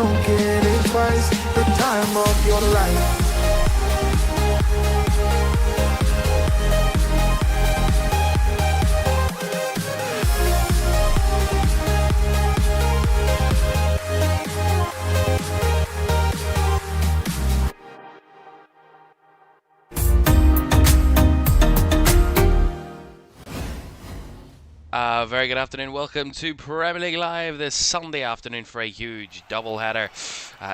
don't get it twice. The time of your life. Very good afternoon. Welcome to Premier League Live this Sunday afternoon for a huge doubleheader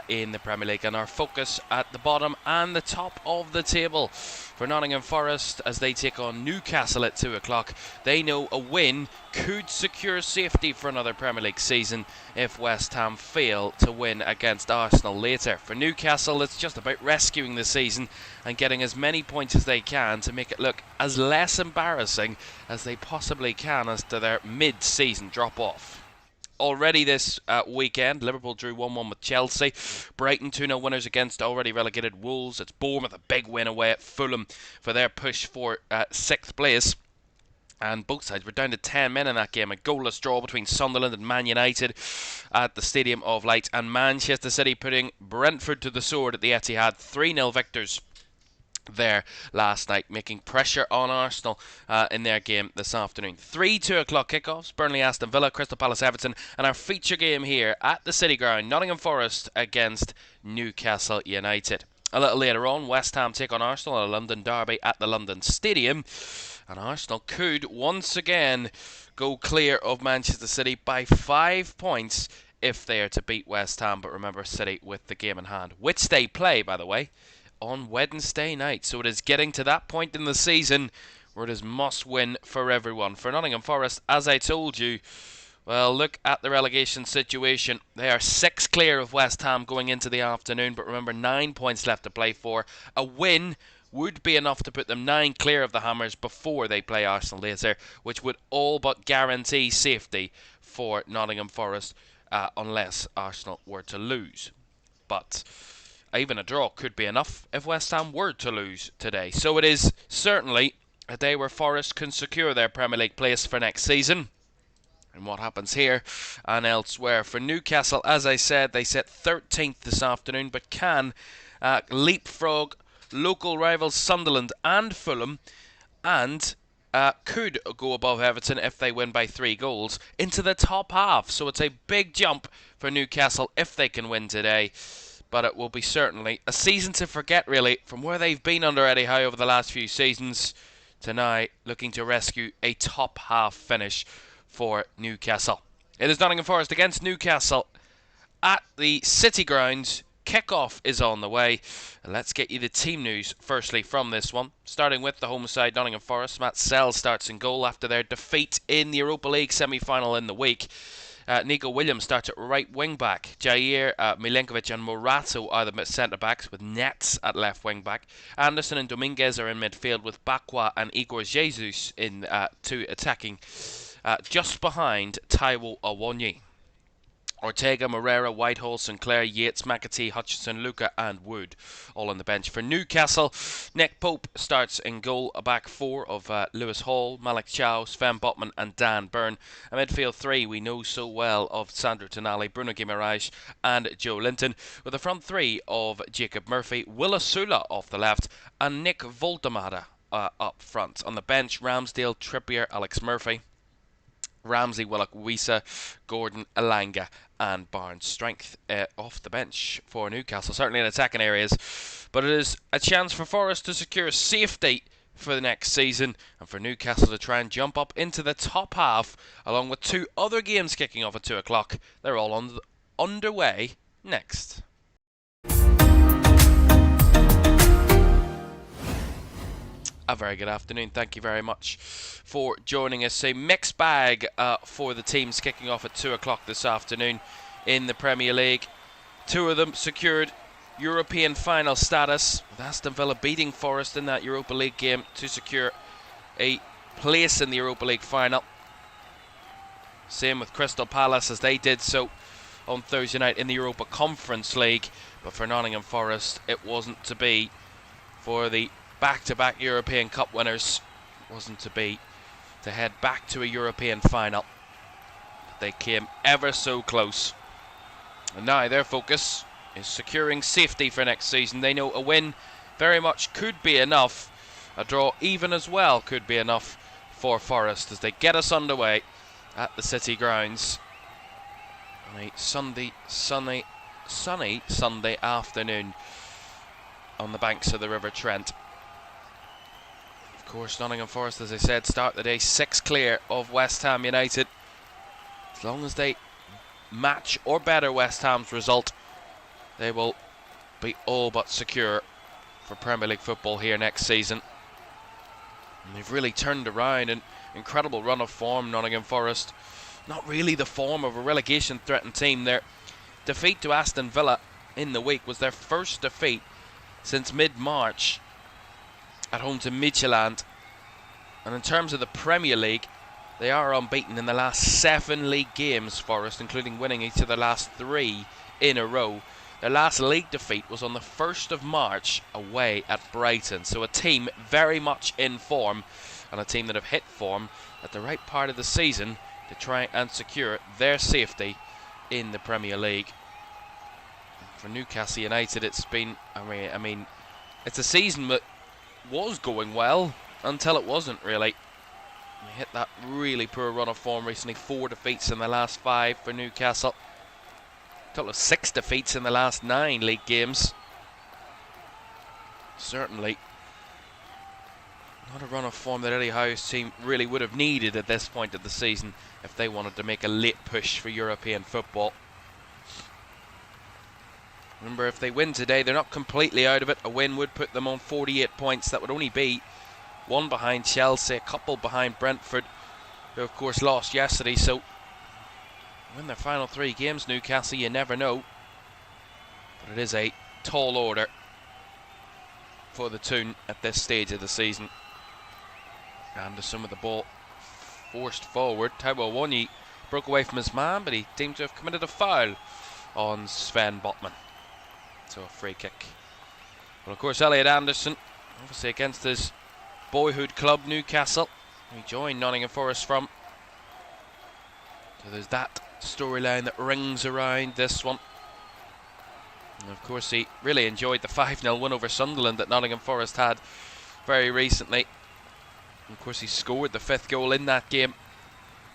in the Premier League. And our focus at the bottom and the top of the table for Nottingham Forest as they take on Newcastle at 2 o'clock. They know a win could secure safety for another Premier League season if West Ham fail to win against Arsenal later. For Newcastle, it's just about rescuing the season and getting as many points as they can to make it look as less embarrassing as they possibly can as to their mid-season drop-off. Already this weekend, Liverpool drew 1-1 with Chelsea. Brighton 2-0 winners against already relegated Wolves. It's Bournemouth, a big win away at Fulham for their push for 6th place. And both sides were down to 10 men in that game. A goalless draw between Sunderland and Man United at the Stadium of Light. And Manchester City putting Brentford to the sword at the Etihad. 3-0 victors there last night, making pressure on Arsenal in their game this afternoon. 3 2 o'clock kickoffs: Burnley Aston Villa, Crystal Palace Everton, and our feature game here at the City Ground, Nottingham Forest against Newcastle United. A little later on, West Ham take on Arsenal in a London derby at the London Stadium, and Arsenal could once again go clear of Manchester City by 5 points if they are to beat West Ham. But remember, City with the game in hand, which they play, by the way, on Wednesday night. So it is getting to that point in the season where it is must win for everyone. For Nottingham Forest, as I told you, well, look at the relegation situation. They are 6 clear of West Ham going into the afternoon, but remember, 9 points left to play for. A win would be enough to put them 9 clear of the Hammers before they play Arsenal later, which would all but guarantee safety for Nottingham Forest unless Arsenal were to lose. But even a draw could be enough if West Ham were to lose today. So it is certainly a day where Forest can secure their Premier League place for next season. And what happens here and elsewhere. For Newcastle, as I said, they set 13th this afternoon, but can leapfrog local rivals Sunderland and Fulham, and could go above Everton if they win by 3 goals into the top half. So it's a big jump for Newcastle if they can win today. But it will be certainly a season to forget, really, from where they've been under Eddie Howe over the last few seasons to now looking to rescue a top half finish for Newcastle. It is Nottingham Forest against Newcastle at the City Ground. Kickoff is on the way. Let's get you the team news firstly from this one. Starting with the home side, Nottingham Forest. Matt Sells starts in goal after their defeat in the Europa League semi-final in the week. Nico Williams starts at right wing back. Jair, Milenkovic and Morato are the centre backs, with Nets at left wing back. Anderson and Dominguez are in midfield, with Bakwa and Igor Jesus in 2 attacking, just behind Taiwo Awoniyi. Ortega, Moreira, Whitehall, Sinclair, Yates, McAtee, Hutchinson, Luca and Wood all on the bench. For Newcastle, Nick Pope starts in goal, a back 4 of Lewis Hall, Malik Chow, Sven Botman and Dan Byrne. A midfield 3 we know so well of Sandro Tonali, Bruno Guimaraes and Joe Linton, with a front 3 of Jacob Murphy, Willa Sula off the left and Nick Voldemada up front. On the bench, Ramsdale, Trippier, Alex Murphy, Ramsey, Willock, Wisa, Gordon, Elanga and Barnes. Strength off the bench for Newcastle, certainly in attacking areas, but it is a chance for Forest to secure safety for the next season and for Newcastle to try and jump up into the top half, along with 2 other games kicking off at 2 o'clock. They're all underway next. A very good afternoon. Thank you very much for joining us. A mixed bag for the teams kicking off at 2 o'clock this afternoon in the Premier League. 2 of them secured European final status, with Aston Villa beating Forest in that Europa League game to secure a place in the Europa League final. Same with Crystal Palace, as they did so on Thursday night in the Europa Conference League. But for Nottingham Forest, it wasn't to be. For the back-to-back European Cup winners, wasn't to be, to head back to a European final. They came ever so close And now their focus is securing safety for next season. They know a win very much could be enough. A draw even as well could be enough for Forest as they get us underway at the City grounds on a sunny Sunday afternoon on the banks of the River Trent. Of course, Nottingham Forest, as I said, start the day 6 clear of West Ham United. As long as they match or better West Ham's result, they will be all but secure for Premier League football here next season. And they've really turned around an incredible run of form, Nottingham Forest. Not really the form of a relegation threatened team. Their defeat to Aston Villa in the week was their first defeat since mid-March at home to Midtjylland. And in terms of the Premier League, they are unbeaten in the last 7 league games, Forest, including winning each of their last 3 in a row. Their last league defeat was on the 1st of March away at Brighton. So a team very much in form, and a team that have hit form at the right part of the season to try and secure their safety in the Premier League. For Newcastle United, it's been, I mean, it's a season that was going well until it wasn't really. They hit that really poor run of form recently. 4 defeats in the last 5 for Newcastle. A total of 6 defeats in the last 9 league games. Certainly not a run of form that Eddie Howe's team really would have needed at this point of the season if they wanted to make a late push for European football. Remember, if they win today, they're not completely out of it. A win would put them on 48 points. That would only be 1 behind Chelsea, a couple behind Brentford, who of course lost yesterday. So win their final 3 games, Newcastle, you never know. But it is a tall order for the Toon at this stage of the season. Anderson with the ball forced forward. Taiwo Awoniyi broke away from his man, but he seemed to have committed a foul on Sven Botman. So a free kick. Well, of course, Elliot Anderson, obviously against his boyhood club, Newcastle, he joined Nottingham Forest from. So there's that storyline that rings around this one. And of course, he really enjoyed the 5-0 win over Sunderland that Nottingham Forest had very recently. And of course, he scored the 5th goal in that game.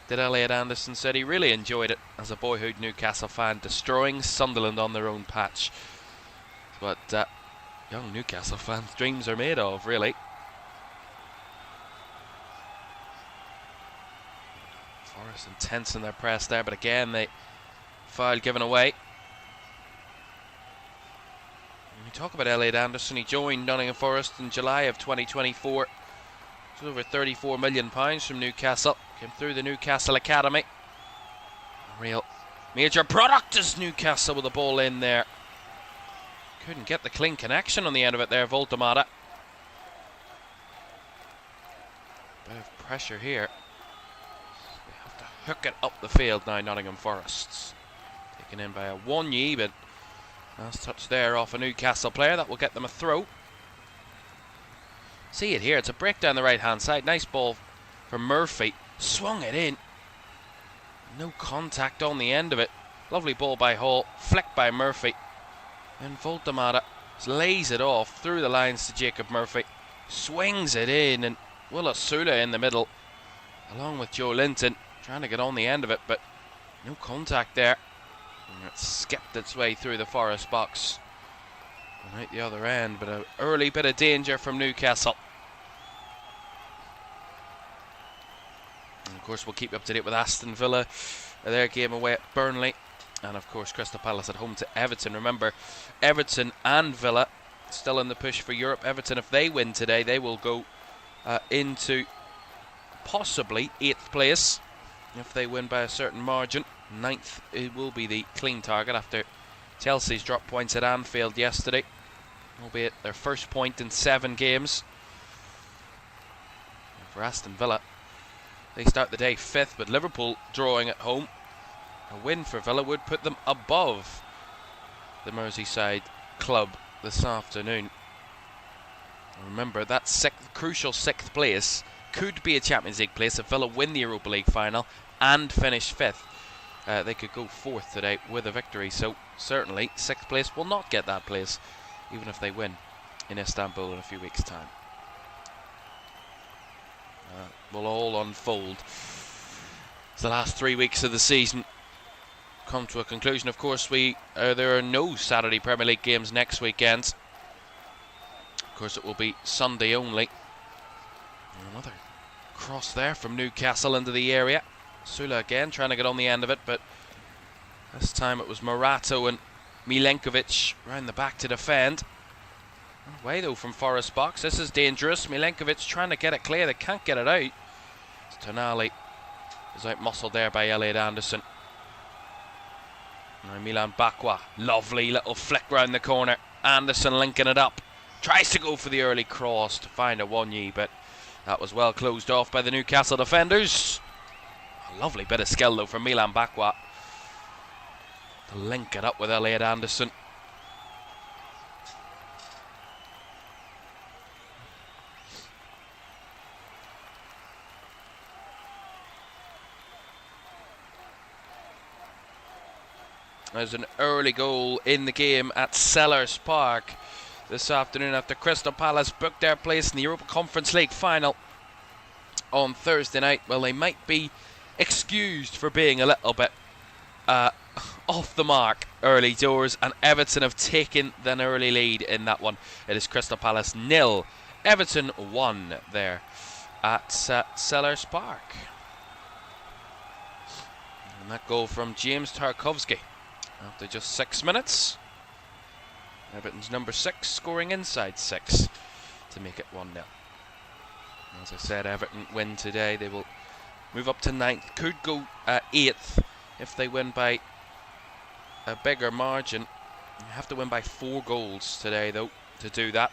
Did Elliot Anderson, said he really enjoyed it as a boyhood Newcastle fan, destroying Sunderland on their own patch. But young Newcastle fans' dreams are made of, really. Forest intense in their press there, but again, the foul given away. When we talk about Elliot Anderson, he joined Nottingham Forest in July of 2024. It's over £34 million from Newcastle. Came through the Newcastle Academy. A real major product as Newcastle with the ball in there. Couldn't get the clean connection on the end of it there, Voltemata. Bit of pressure here. They have to hook it up the field now, Nottingham Forests. Taken in by Awoniyi, but last touch there off a Newcastle player. That will get them a throw. See it here, it's a break down the right hand side. Nice ball for Murphy. Swung it in. No contact on the end of it. Lovely ball by Hall. Flicked by Murphy. And Voltemata lays it off through the lines to Jacob Murphy. Swings it in, and Willa Sula in the middle, along with Joe Linton, trying to get on the end of it, but no contact there. And it skipped its way through the Forest box. And out the other end, but an early bit of danger from Newcastle. And of course, we'll keep you up to date with Aston Villa, their game away at Burnley. And of course, Crystal Palace at home to Everton. Remember, Everton and Villa still in the push for Europe. Everton, if they win today, they will go into possibly 8th place. If they win by a certain margin, 9th it will be the clean target after Chelsea's dropped points at Anfield yesterday, albeit their first point in 7 games. And for Aston Villa, they start the day 5th, with Liverpool drawing at home. A win for Villa would put them above the Merseyside club this afternoon. Remember, that crucial 6th place could be a Champions League place if Villa win the Europa League final and finish 5th. they could go fourth today with a victory. So certainly 6th place will not get that place, even if they win in Istanbul in a few weeks' time. Will all unfold as the last 3 weeks of the season come to a conclusion. Of course, there are no Saturday Premier League games next weekend. Of course, it will be Sunday only. Another cross there from Newcastle into the area. Sula again trying to get on the end of it, but this time it was Morato and Milenkovic round the back to defend. Away though from Forest box. This is dangerous. Milenkovic trying to get it clear. They can't get it out. Tonali is out muscled there by Elliot Anderson. Now Milan Bakwa. Lovely little flick round the corner. Anderson linking it up. Tries to go for the early cross to find Awoniyi, but that was well closed off by the Newcastle defenders. A lovely bit of skill though from Milan Bakwa to link it up with Elliot Anderson. There's an early goal in the game at Sellers Park this afternoon after Crystal Palace booked their place in the Europa Conference League final on Thursday night. Well, they might be excused for being a little bit off the mark early doors, and Everton have taken an early lead in that one. It is Crystal Palace 0, Everton 1 there at Sellers Park. And that goal from James Tarkowski after just 6 minutes. Everton's number 6 scoring inside 6 to make it 1-0. As I said, Everton win today. They will move up to 9th. Could go 8th if they win by a bigger margin. You have to win by 4 goals today, though, to do that.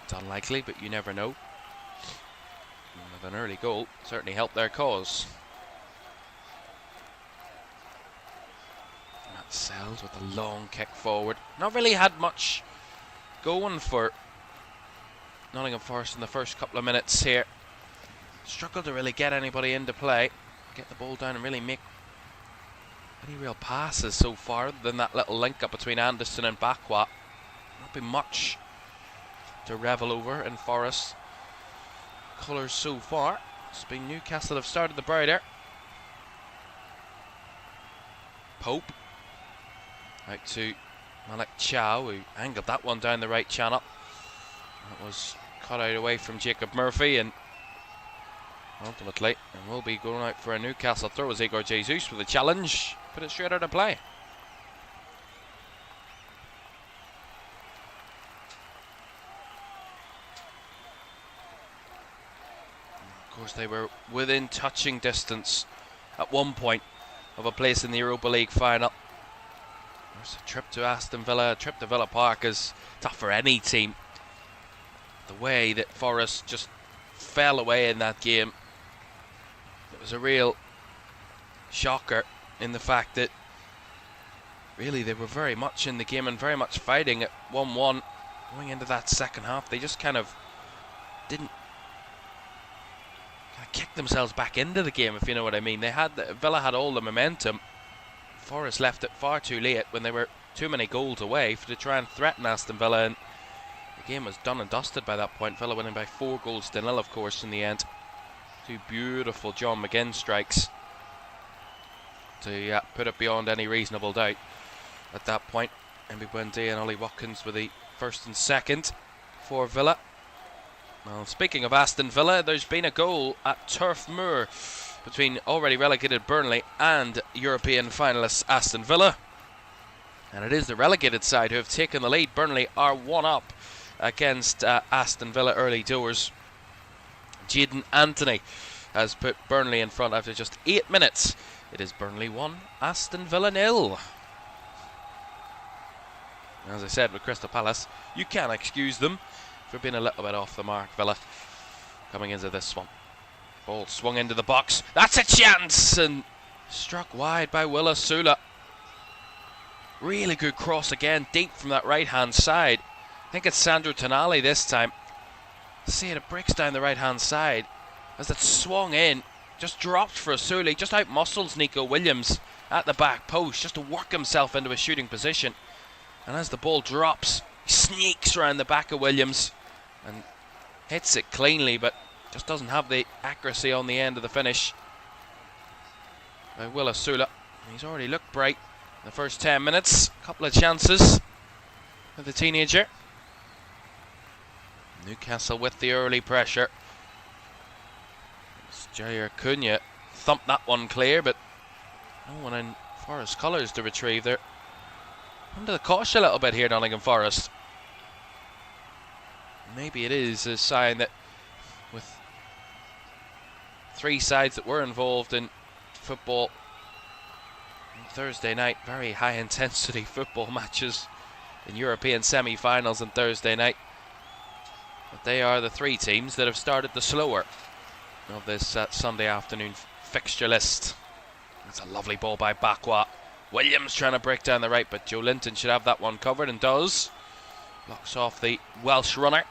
It's unlikely, but you never know. And with an early goal, certainly helped their cause. Sells with a long kick forward. Not really had much going for Nottingham Forest in the first couple of minutes here. Struggled to really get anybody into play, get the ball down and really make any real passes so far, other than that little link up between Anderson and Bakwa. Not been much to revel over in Forest colours so far. It's been Newcastle have started the brighter. Pope out to Malik Chow, who angled that one down the right channel. That was cut out away from Jacob Murphy, and ultimately and will be going out for a Newcastle throw as Igor Jesus with a challenge. Put it straight out of play. Of course, they were within touching distance at one point of a place in the Europa League final. There's a trip to Aston Villa, a trip to Villa Park is tough for any team. The way that Forest just fell away in that game, it was a real shocker in the fact that really they were very much in the game and very much fighting at 1-1 going into that second half. They just kind of didn't kick themselves back into the game, if you know what I mean. Villa had all the momentum. Forest left it far too late when they were too many goals away to try and threaten Aston Villa, and the game was done and dusted by that point. Villa winning by 4 goals to 0, of course, in the end. 2 beautiful John McGinn strikes to put it beyond any reasonable doubt at that point. Emby Buendia and Ollie Watkins were the first and second for Villa. Well, speaking of Aston Villa, there's been a goal at Turf Moor between already relegated Burnley and European finalists Aston Villa. And it is the relegated side who have taken the lead. Burnley are 1-up against Aston Villa early doors. Jadon Anthony has put Burnley in front after just 8 minutes. It is Burnley 1, Aston Villa 0. As I said, with Crystal Palace, you can excuse them for being a little bit off the mark. Villa coming into this one. Ball swung into the box. That's a chance! And struck wide by Willa Sula. Really good cross again, deep from that right-hand side. I think it's Sandro Tonali this time. See it breaks down the right-hand side as it swung in. just dropped for Asula. He just out-muscles Nico Williams at the back post just to work himself into a shooting position. And as the ball drops, he sneaks around the back of Williams and hits it cleanly, but just doesn't have the accuracy on the end of the finish by Will Asula. He's already looked bright in the first 10 minutes. A couple of chances for the teenager. Newcastle with the early pressure. Jair Cunha thumped that one clear, but no one in Forest colours to retrieve there. Under the cosh a little bit here, Nottingham Forest. Maybe it is a sign that with 3 sides that were involved in football on Thursday night, very high intensity football matches in European semi-finals on Thursday night, but they are the 3 teams that have started the slower of this Sunday afternoon fixture list. That's a lovely ball by Bakwa. Williams trying to break down the right, but Joe Linton should have that one covered and does. Blocks off the Welsh runner.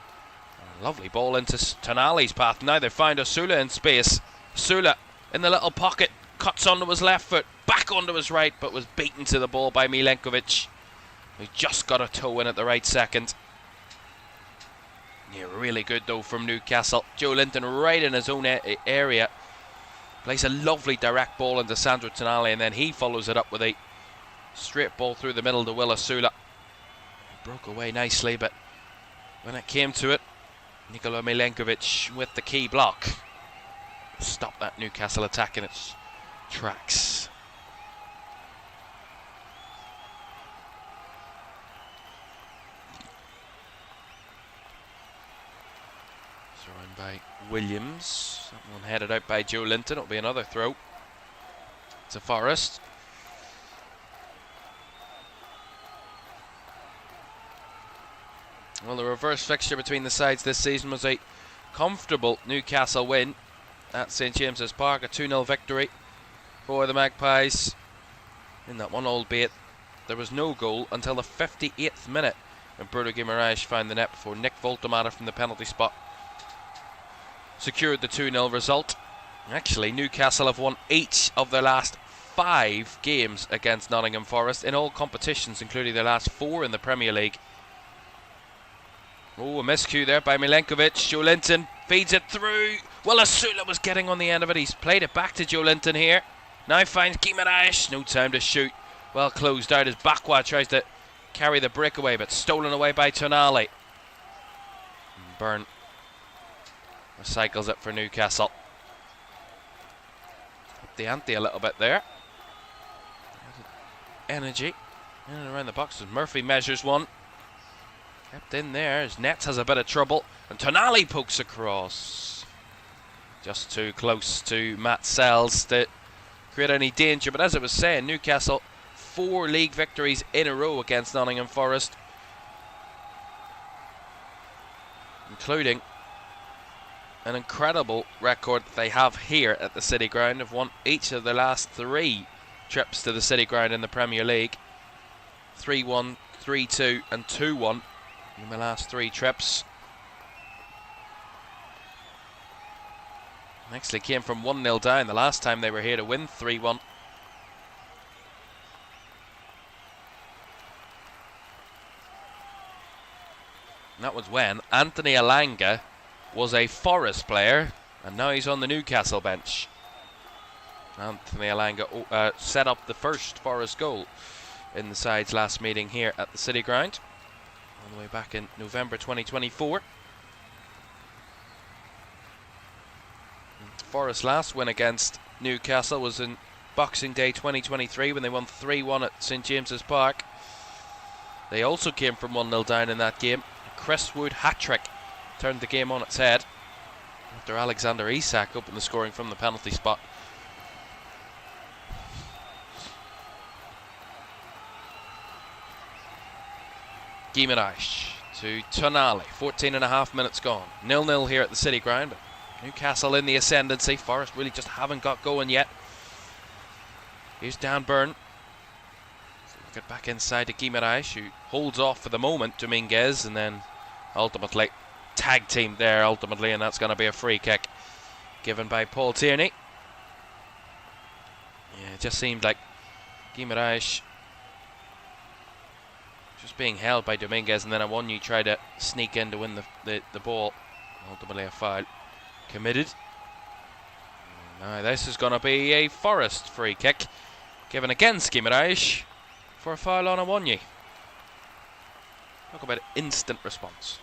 A lovely ball into Tonali's path. Now they find Asula in space. Asula in the little pocket, cuts onto his left foot, back onto his right, but was beaten to the ball by Milenkovic, who just got a toe in at the right second. Yeah, really good though from Newcastle. Joe Linton right in his own area. Plays a lovely direct ball into Sandro Tonali, and then he follows it up with a straight ball through the middle to Will Asula. Broke away nicely, but when it came to it, Nikola Milenkovic with the key block stopped that Newcastle attack in its tracks. Thrown by Williams. That one headed out by Joe Linton. It'll be another throw to Forest. Well, the reverse fixture between the sides this season was a comfortable Newcastle win at St James's Park, a 2-0 victory for the Magpies in that one, albeit there was no goal until the 58th minute when Bruno Guimaraes found the net before Nick Voltemata from the penalty spot secured the 2-0 result. Actually, Newcastle have won each of their last 5 games against Nottingham Forest in all competitions, including their last 4 in the Premier League. Oh, a miscue there by Milenkovic. Joe Linton feeds it through. Well, Asula was getting on the end of it. He's played it back to Joe Linton here. Now finds Guimaraes. No time to shoot. Well closed out as Bakwa tries to carry the breakaway, but stolen away by Tonali. Byrne recycles it for Newcastle. Up the ante a little bit there. Energy in and around the box as Murphy measures one. Kept in there as Nets has a bit of trouble, and Tonali pokes across. Just too close to Matt Sells to create any danger, but as I was saying, Newcastle 4 league victories in a row against Nottingham Forest, including an incredible record that they have here at the City Ground. Have won each of their last 3 trips to the City Ground in the Premier League. 3-1, 3-2 and 2-1 in the last 3 trips. Actually came from 1-0 down the last time they were here to win 3-1. That was when Anthony Elanga was a Forest player, and now he's on the Newcastle bench. Anthony Elanga set up the first Forest goal in the side's last meeting here at the City Ground, all the way back in November 2024. Forest's last win against Newcastle was in Boxing Day 2023 when they won 3-1 at St James's Park. They also came from 1-0 down in that game. Chris Wood hat-trick turned the game on its head after Alexander Isak opened the scoring from the penalty spot. Guimaraes to Tonali, 14.5 minutes gone. 0-0 here at the City Ground, but Newcastle in the ascendancy. Forest really just haven't got going yet. Here's Dan Byrne. Get back inside to Guimaraes, who holds off for the moment Dominguez, and then ultimately tag team there ultimately, and that's going to be a free kick given by Paul Tierney. Yeah, it just seemed like Guimaraes just being held by Dominguez, and then Awonyi tried to sneak in to win the ball. Ultimately a foul committed. Now this is going to be a Forest free kick, given against Guimaraes for a foul on Awonyi. Talk about instant response.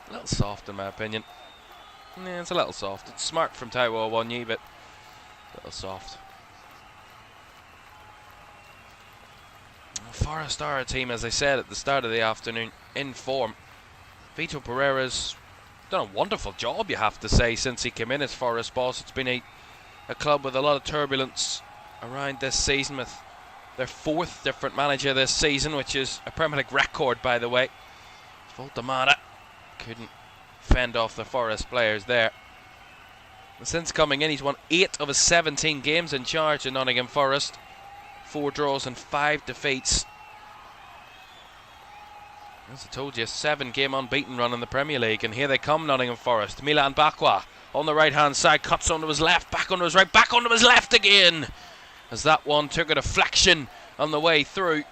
A little soft in my opinion. Yeah, it's a little soft. It's smart from Taiwo Awonyi, but a little soft. Forest are a team, as I said at the start of the afternoon, in form. Vito Pereira's done a wonderful job, you have to say, since he came in as Forest boss. It's been a club with a lot of turbulence around this season, with their 4th different manager this season, which is a Premier League record, by the way. Voltamada couldn't fend off the Forest players there. And since coming in, he's won 8 of his 17 games in charge in Nottingham Forest. 4 draws and 5 defeats. As I told you, 7-game unbeaten run in the Premier League. And here they come, Nottingham Forest. Milan Bakwa on the right-hand side, cuts onto his left, back onto his right, back onto his left again. As that one took a deflection on the way through.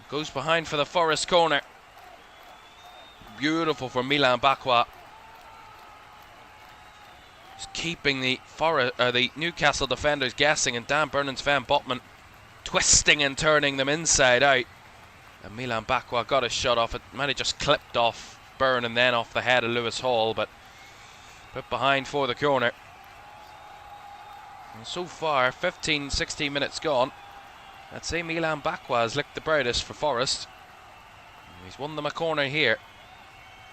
Goes behind for the Forest corner. Beautiful for Milan Bakwa. Just keeping the Newcastle defenders guessing, and Dan Burnham's Van Botman twisting and turning them inside out. And Milan Bakwa got a shot off. It might have just clipped off Byrne and then off the head of Lewis Hall, but put behind for the corner. And so far, 15-16 minutes gone. I'd say Milan Bakwa has licked the brightest for Forest. He's won them a corner here.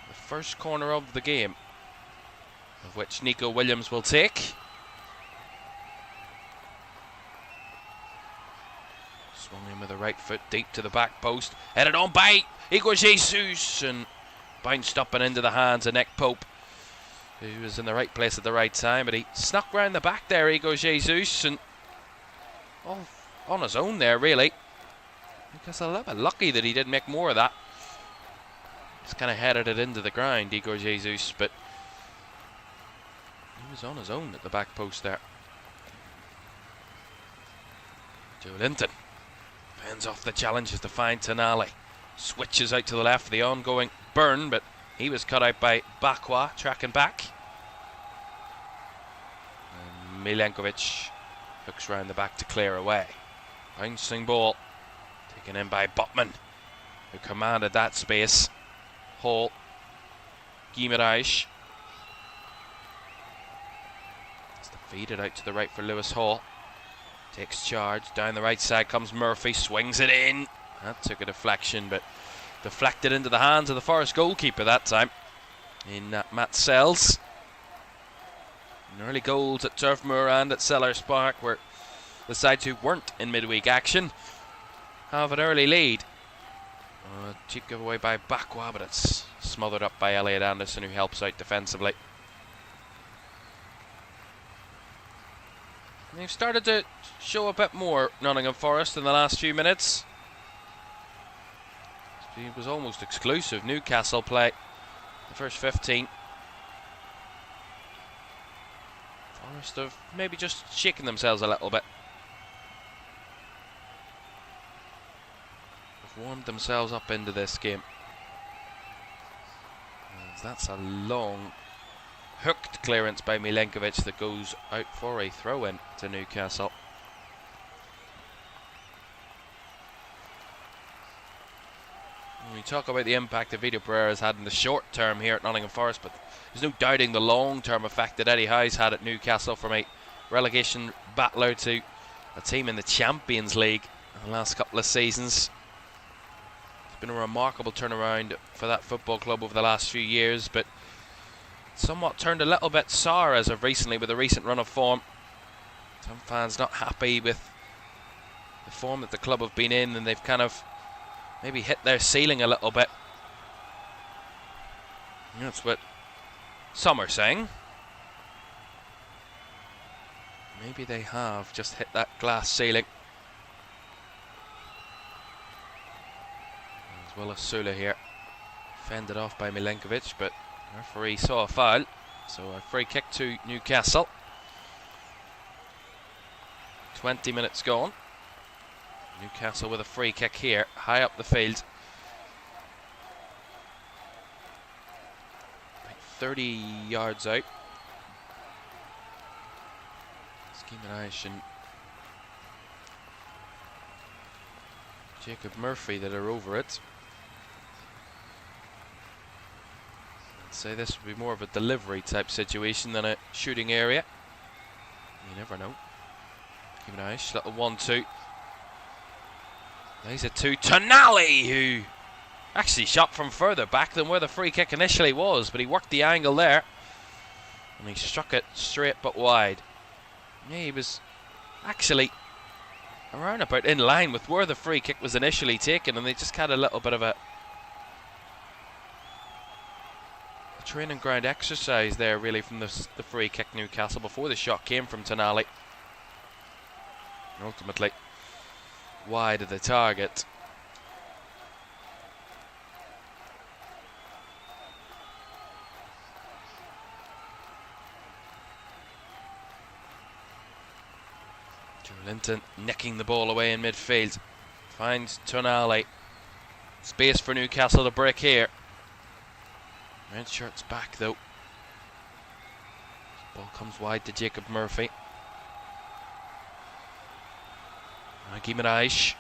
The first corner of the game, of which Nico Williams will take. Swung in with the right foot deep to the back post. Headed on by Igor Jesus, and bounced up and into the hands of Nick Pope, who was in the right place at the right time. But he snuck round the back there, Igor Jesus, and on his own there, really. Because a little bit lucky that he didn't make more of that. Just kind of headed it into the ground, Igor Jesus, but he was on his own at the back post there. Joe Linton fends off the challenges to find Tonali. Switches out to the left for the ongoing Byrne, but he was cut out by Bakwa, tracking back. And Milenkovic hooks round the back to clear away. Bouncing ball, taken in by Botman, who commanded that space. Hall, Guimaraes. It's defeated out to the right for Lewis Hall. Takes charge, down the right side comes Murphy, swings it in. That took a deflection, but deflected into the hands of the Forest goalkeeper that time, in Matt Sells. And early goals at Turf Moor and at Sellers Park, where the sides who weren't in midweek action have an early lead. Cheap giveaway by Bakwa, but it's smothered up by Elliot Anderson, who helps out defensively. They've started to show a bit more, Nottingham Forest, in the last few minutes. It was almost exclusive Newcastle play the first 15. Forest have maybe just shaken themselves a little bit. They've warmed themselves up into this game. And that's a long hooked clearance by Milenkovic that goes out for a throw-in to Newcastle. We talk about the impact that Vito Pereira has had in the short term here at Nottingham Forest, but there's no doubting the long-term effect that Eddie Howe's had at Newcastle, from a relegation battler to a team in the Champions League in the last couple of seasons. It's been a remarkable turnaround for that football club over the last few years, but somewhat turned a little bit sour as of recently with a recent run of form. Some fans not happy with the form that the club have been in, and they've kind of maybe hit their ceiling a little bit. That's what some are saying. Maybe they have just hit that glass ceiling. As well as Sula here, fended off by Milenkovic, but the referee saw a foul. So a free kick to Newcastle. 20 minutes gone. Newcastle with a free kick here, high up the field. Like 30 yards out. Caoimhan and Jacob Murphy that are over it. I'd say this would be more of a delivery type situation than a shooting area. You never know. Caoimhan, little 1-2. There's a 2. Tonali, who actually shot from further back than where the free kick initially was, but he worked the angle there and he struck it straight but wide. Yeah, he was actually around about in line with where the free kick was initially taken, and they just had a little bit of a training ground exercise there, really, from the free kick Newcastle before the shot came from Tonali. And ultimately, wide of the target. Linton nicking the ball away in midfield. Finds Tonali. Space for Newcastle to break here. Red shirt's back though. Ball comes wide to Jacob Murphy. Caoimhan.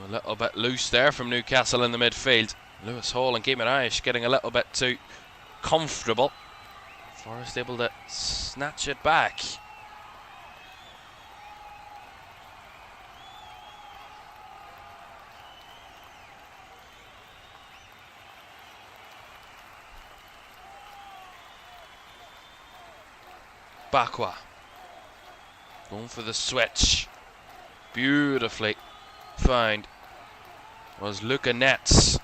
A little bit loose there from Newcastle in the midfield. Lewis Hall and Caoimhan getting a little bit too comfortable. Forest able to snatch it back. Bakwa going for the switch. Beautifully found was Luca Nets.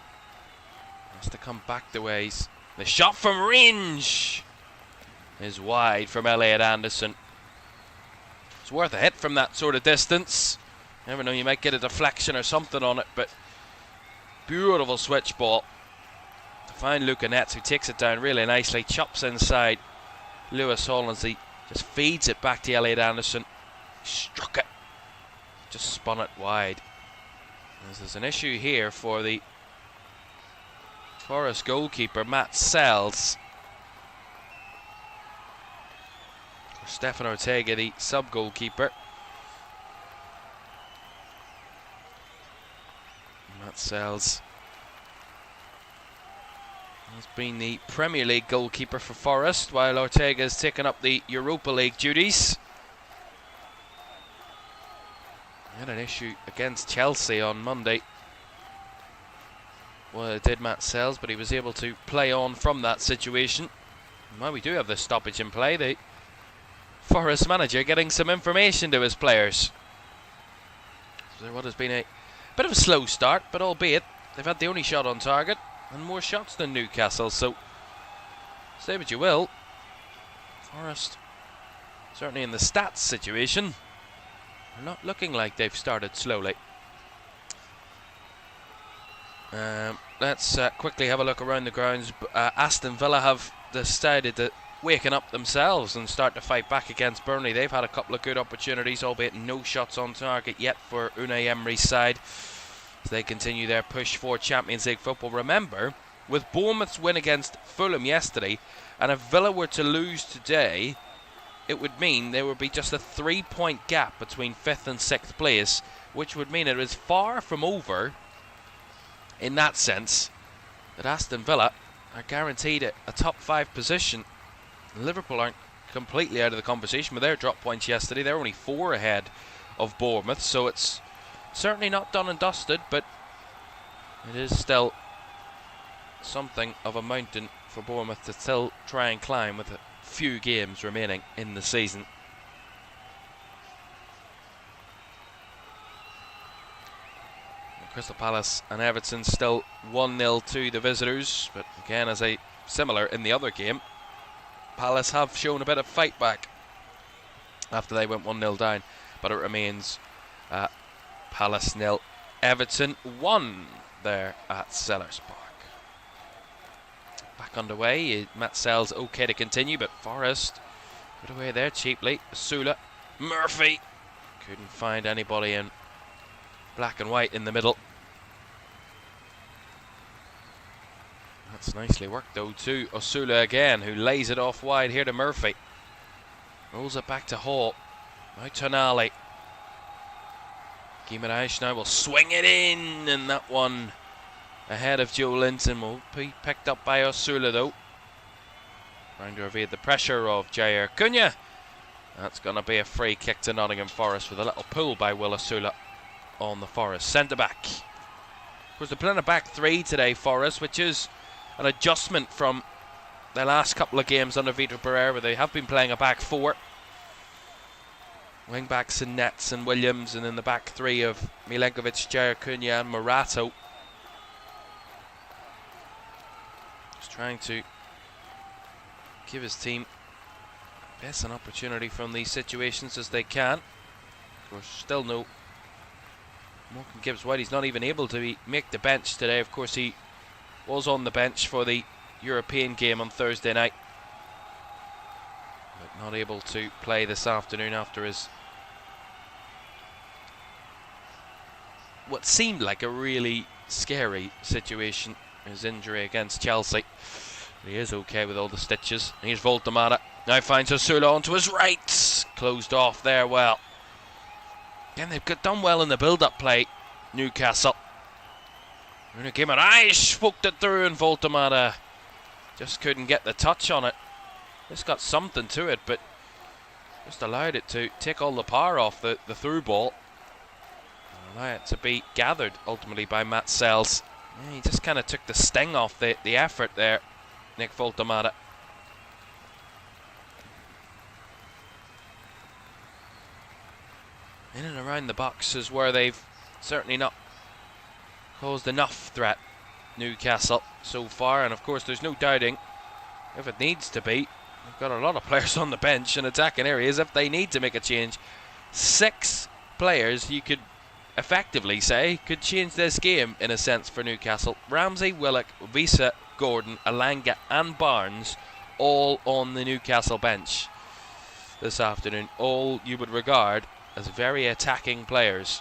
Has to come back the ways. The shot from range is wide from Elliot Anderson. It's worth a hit from that sort of distance. Never know, you might get a deflection or something on it, but beautiful switch ball to find Luca Nets, who takes it down really nicely, chops inside Lewis Hall as he just feeds it back to Elliot Anderson. Struck it, just spun it wide. There's an issue here for the Forest goalkeeper, Matt Sells. Stefan Ortega, the sub-goalkeeper. Matt Sells has been the Premier League goalkeeper for Forest, while Ortega has taken up the Europa League duties. He had an issue against Chelsea on Monday. Well, it did Matt Sells, but he was able to play on from that situation. Well, we do have the stoppage in play. The Forest manager getting some information to his players. So what has been a bit of a slow start, but albeit they've had the only shot on target and more shots than Newcastle, so say what you will, Forest, certainly in the stats situation, are not looking like they've started slowly. Let's quickly have a look around the grounds. Aston Villa have decided to waken up themselves and start to fight back against Burnley. They've had a couple of good opportunities, albeit no shots on target yet for Unai Emery's side, as they continue their push for Champions League football. Remember, with Bournemouth's win against Fulham yesterday, and if Villa were to lose today, it would mean there would be just a 3-point gap between 5th and 6th place, which would mean it is far from over in that sense that Aston Villa are guaranteed a top 5 position. Liverpool aren't completely out of the conversation with their drop points yesterday. They're only 4 ahead of Bournemouth, so it's certainly not done and dusted, but it is still something of a mountain for Bournemouth to still try and climb with a few games remaining in the season. Crystal Palace and Everton still 1-0 to the visitors, but again, as a similar in the other game, Palace have shown a bit of fight back after they went 1-0 down, but it remains Palace 0, Everton 1 there at Sellers Park. back underway. Matt Sells okay to continue, but Forest put away there cheaply. Sula, Murphy couldn't find anybody in black and white in the middle. That's nicely worked though to Osula again, who lays it off wide here to Murphy. Rolls it back to Hall. Now Tonali. Guimaraes now will swing it in, and that one ahead of Joe Linton will be picked up by Osula though. Trying to evade the pressure of Jair Cunha. That's going to be a free kick to Nottingham Forest with a little pull by Will Osula on the Forest centre back. Of course, they're playing a back three today, Forest, which is an adjustment from their last couple of games under Vitor Pereira, where they have been playing a back four. Wing backs and Nets and Williams, and then the back three of Milenkovic, Jair Cunha and Morato. Just trying to give his team best an opportunity from these situations as they can. Of course, still no Morgan Gibbs-White. He's not even able to make the bench today. Of course, he was on the bench for the European game on Thursday night, but not able to play this afternoon after his what seemed like a really scary situation, his injury against Chelsea. He is okay with all the stitches. Here's Voltemata. Now finds Osula onto his right. Closed off there well. Again, they've done well in the build-up play, Newcastle. Guimaraes poked it through, and Voltemata just couldn't get the touch on it. It's got something to it, but just allowed it to take all the power off the through ball. Allow it to be gathered ultimately by Matt Sells. Yeah, he just kind of took the sting off the effort there, Nick Voltemata. In and around the box is where they've certainly not caused enough threat, Newcastle, so far. And of course, there's no doubting, if it needs to be, they've got a lot of players on the bench in attacking areas if they need to make a change. 6 players, you could effectively say, could change this game in a sense for Newcastle. Ramsey, Willock, Visa, Gordon, Alanga and Barnes all on the Newcastle bench this afternoon. All you would regard as very attacking players.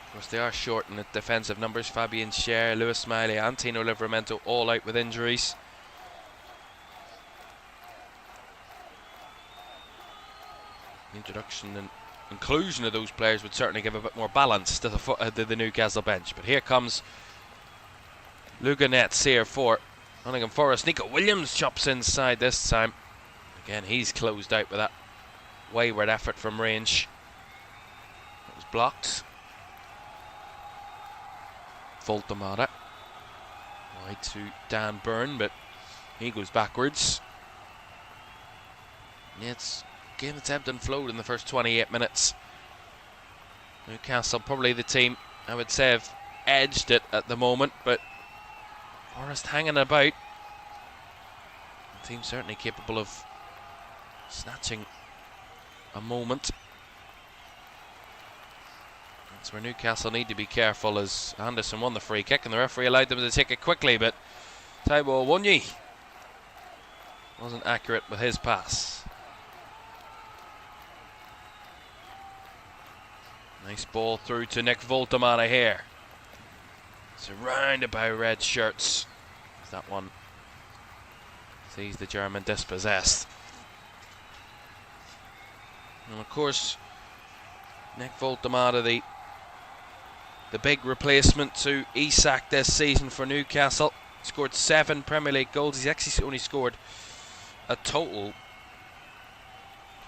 Of course, they are short in the defensive numbers. Fabian Schär, Lewis Smiley and Tino Livramento all out with injuries. Introduction and inclusion of those players would certainly give a bit more balance to the Newcastle bench. But here comes Luganets here for Nottingham Forest. Nico Williams chops inside this time. Again, he's closed out with that wayward effort from range. It was blocked. Voltemata wide to Dan Byrne, but he goes backwards. Yeah, it's game that's ebbed and flowed in the first 28 minutes. Newcastle probably the team I would say have edged it at the moment, but Forest hanging about. The team certainly capable of snatching a moment. That's where Newcastle need to be careful, as Anderson won the free kick and the referee allowed them to take it quickly, but Taiwo Awoniyi wasn't accurate with his pass. Nice ball through to Nick Voltemata here. Surrounded by red shirts. That one sees the German dispossessed. And of course, Nick Voltemata, the big replacement to Isak this season for Newcastle. Scored 7 Premier League goals. He's actually only scored a total,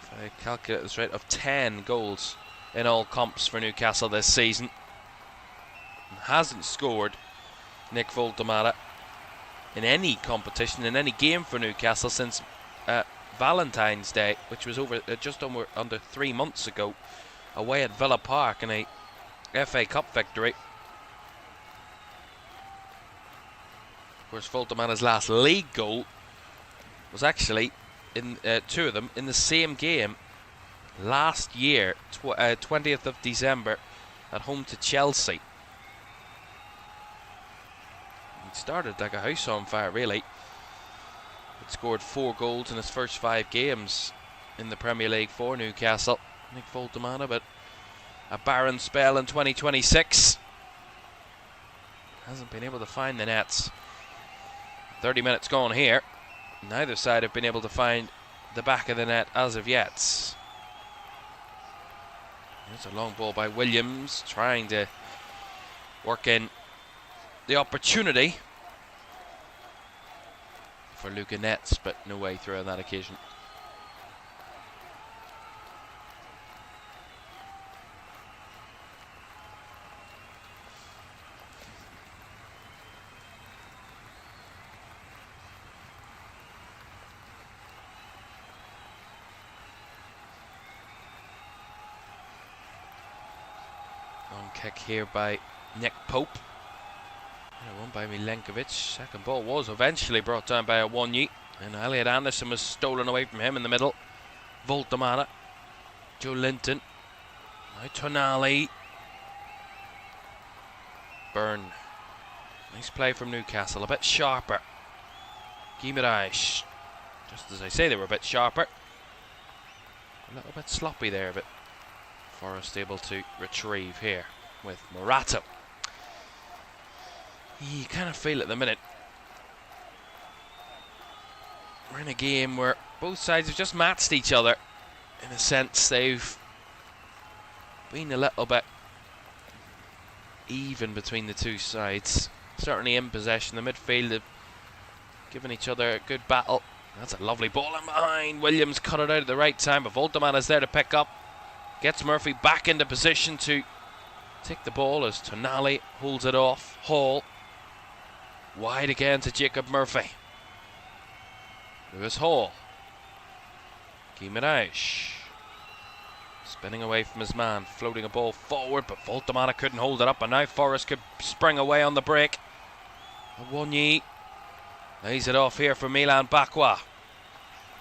if I calculate this right, of 10 goals in all comps for Newcastle this season. And hasn't scored, Nick Voltemata, in any competition, in any game for Newcastle since Valentine's Day, which was just under 3 months ago, away at Villa Park in a FA Cup victory. Of course, Voltemata's last league goal was actually in 2 of them in the same game last year, 20th of December, at home to Chelsea. It started like a house on fire, really. It scored 4 goals in his first 5 games in the Premier League for Newcastle. Nick Voltamana, but a barren spell in 2026. Hasn't been able to find the nets. 30 minutes gone here. Neither side have been able to find the back of the net as of yet. There's a long ball by Williams, trying to work in the opportunity for Luca Nets, but no way through on that occasion. Long kick here by Nick Pope. One by Milenkovic. Second ball was eventually brought down by Awonyi, and Elliot Anderson was stolen away from him in the middle. Voltamana, Joe Linton, now Tonali. Byrne. Nice play from Newcastle, a bit sharper. Guimaraes, just as I say, they were a bit sharper. A little bit sloppy there, but Forest able to retrieve here with Morato. You kind of feel at the minute we're in a game where both sides have just matched each other. In a sense, they've been a little bit even between the two sides. Certainly in possession. The midfield have given each other a good battle. That's a lovely ball in behind. Williams cut it out at the right time, but Voltaman is there to pick up. Gets Murphy back into position to take the ball as Tonali holds it off. Hall wide again to Jacob Murphy. Lewis Hall. Guimaraes spinning away from his man, floating a ball forward, but Voltamana couldn't hold it up, and now Forrest could spring away on the break. Awonyi lays it off here for Milan Bakwa.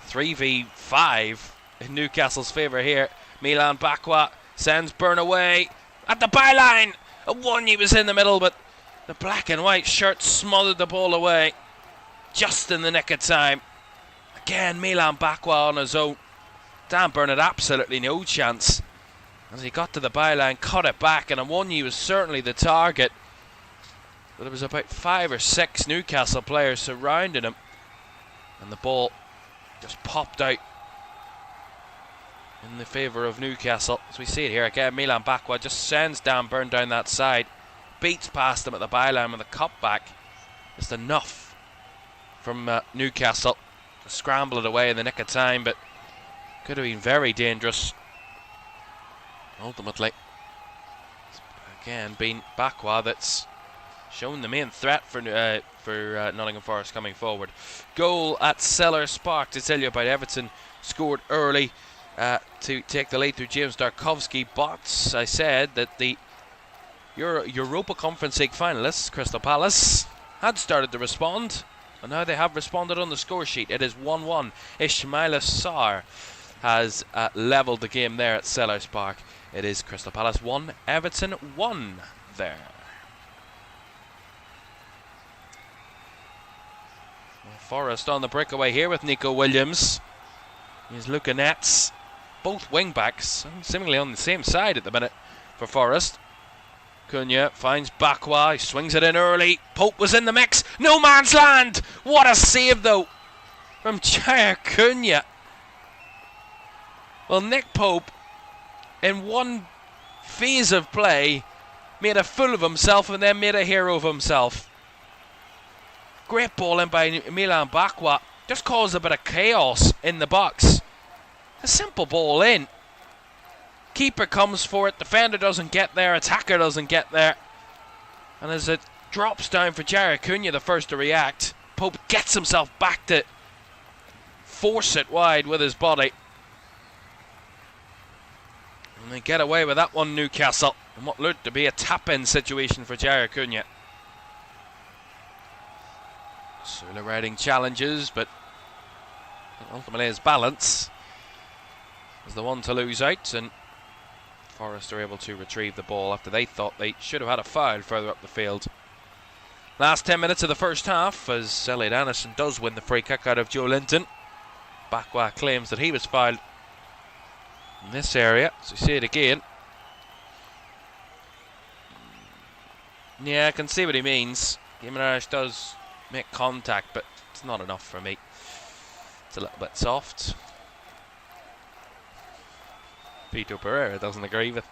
3v5 in Newcastle's favour here. Milan Bakwa sends Byrne away at the byline. Awonyi was in the middle, but the black and white shirt smothered the ball away just in the nick of time. Again, Milan Bakwa on his own. Dan Byrne had absolutely no chance. As he got to the byline, cut it back, and Awonyi was certainly the target. But there was about 5 or 6 Newcastle players surrounding him, and the ball just popped out in the favour of Newcastle. As we see it here again, Milan Bakwa just sends Dan Byrne down that side, beats past him at the byline with a cutback. Just enough from Newcastle to scramble it away in the nick of time, but could have been very dangerous. Ultimately, it's again been Bakwa that's shown the main threat for Nottingham Forest coming forward. Goal at Sellers Park to tell you about Everton. Scored early to take the lead through James Darkovsky, but I said that the Europa Conference League finalists, Crystal Palace, had started to respond, and now they have responded on the score sheet. It is 1-1. Ismaila Sarr has levelled the game there at Sellers Park. It is Crystal Palace 1, Everton 1 there. Forest on the breakaway here with Nico Williams. He's Luca Nets. Both wing backs seemingly on the same side at the minute for Forest. Cunha finds Bakwa. He swings it in early. Pope was in the mix. No man's land. What a save though from Jair Cunha. Well, Nick Pope in one phase of play made a fool of himself and then made a hero of himself. Great ball in by Milan Bakwa. Just caused a bit of chaos in the box. A simple ball in. Keeper comes for it. Defender doesn't get there. Attacker doesn't get there. And as it drops down for Jair Cunha, the first to react, Pope gets himself back to force it wide with his body. And they get away with that one, Newcastle. And what looked to be a tap-in situation for Jair Cunha. Sula riding challenges, but ultimately his balance is the one to lose out, and Forest are able to retrieve the ball after they thought they should have had a foul further up the field. Last 10 minutes of the first half as Elliot Anderson does win the free kick out of Joe Linton. Bakwa claims that he was fouled in this area, so we see it again. Yeah, I can see what he means. Caoimhan does make contact, but it's not enough for me. It's a little bit soft. Vito Pereira doesn't agree with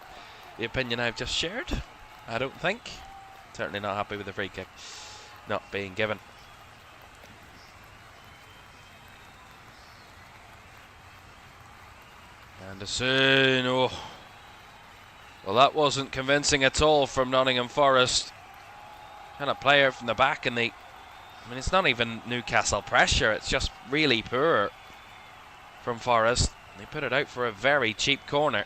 the opinion I've just shared, I don't think. Certainly not happy with the free kick not being given. Anderson, oh. Well, that wasn't convincing at all from Nottingham Forest. Kind of player from the back, and it's not even Newcastle pressure, it's just really poor from Forest. They put it out for a very cheap corner.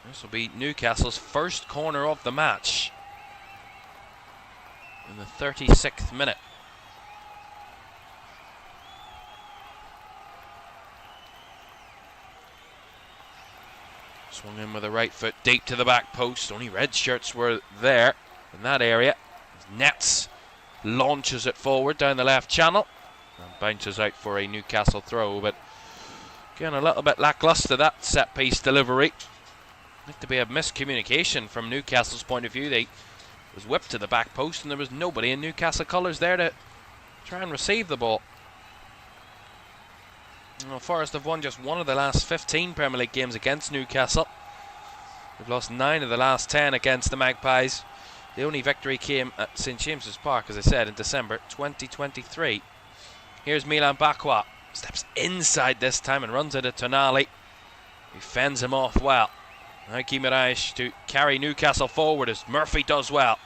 This will be Newcastle's first corner of the match in the 36th minute. Swung in with the right foot deep to the back post. Only red shirts were there in that area. Nets launches it forward down the left channel and bounces out for a Newcastle throw, but again a little bit lacklustre that set piece delivery. Looked to be a miscommunication from Newcastle's point of view. They was whipped to the back post and there was nobody in Newcastle colours there to try and receive the ball. Well, Forest have won just one of the last 15 Premier League games against Newcastle. They've lost 9 of the last 10 against the Magpies. The only victory came at St James's Park, as I said, in December 2023. Here's Milan Bakwa. Steps inside this time and runs into Tonali. He fends him off well. Now Caoimhan to carry Newcastle forward as Murphy does well.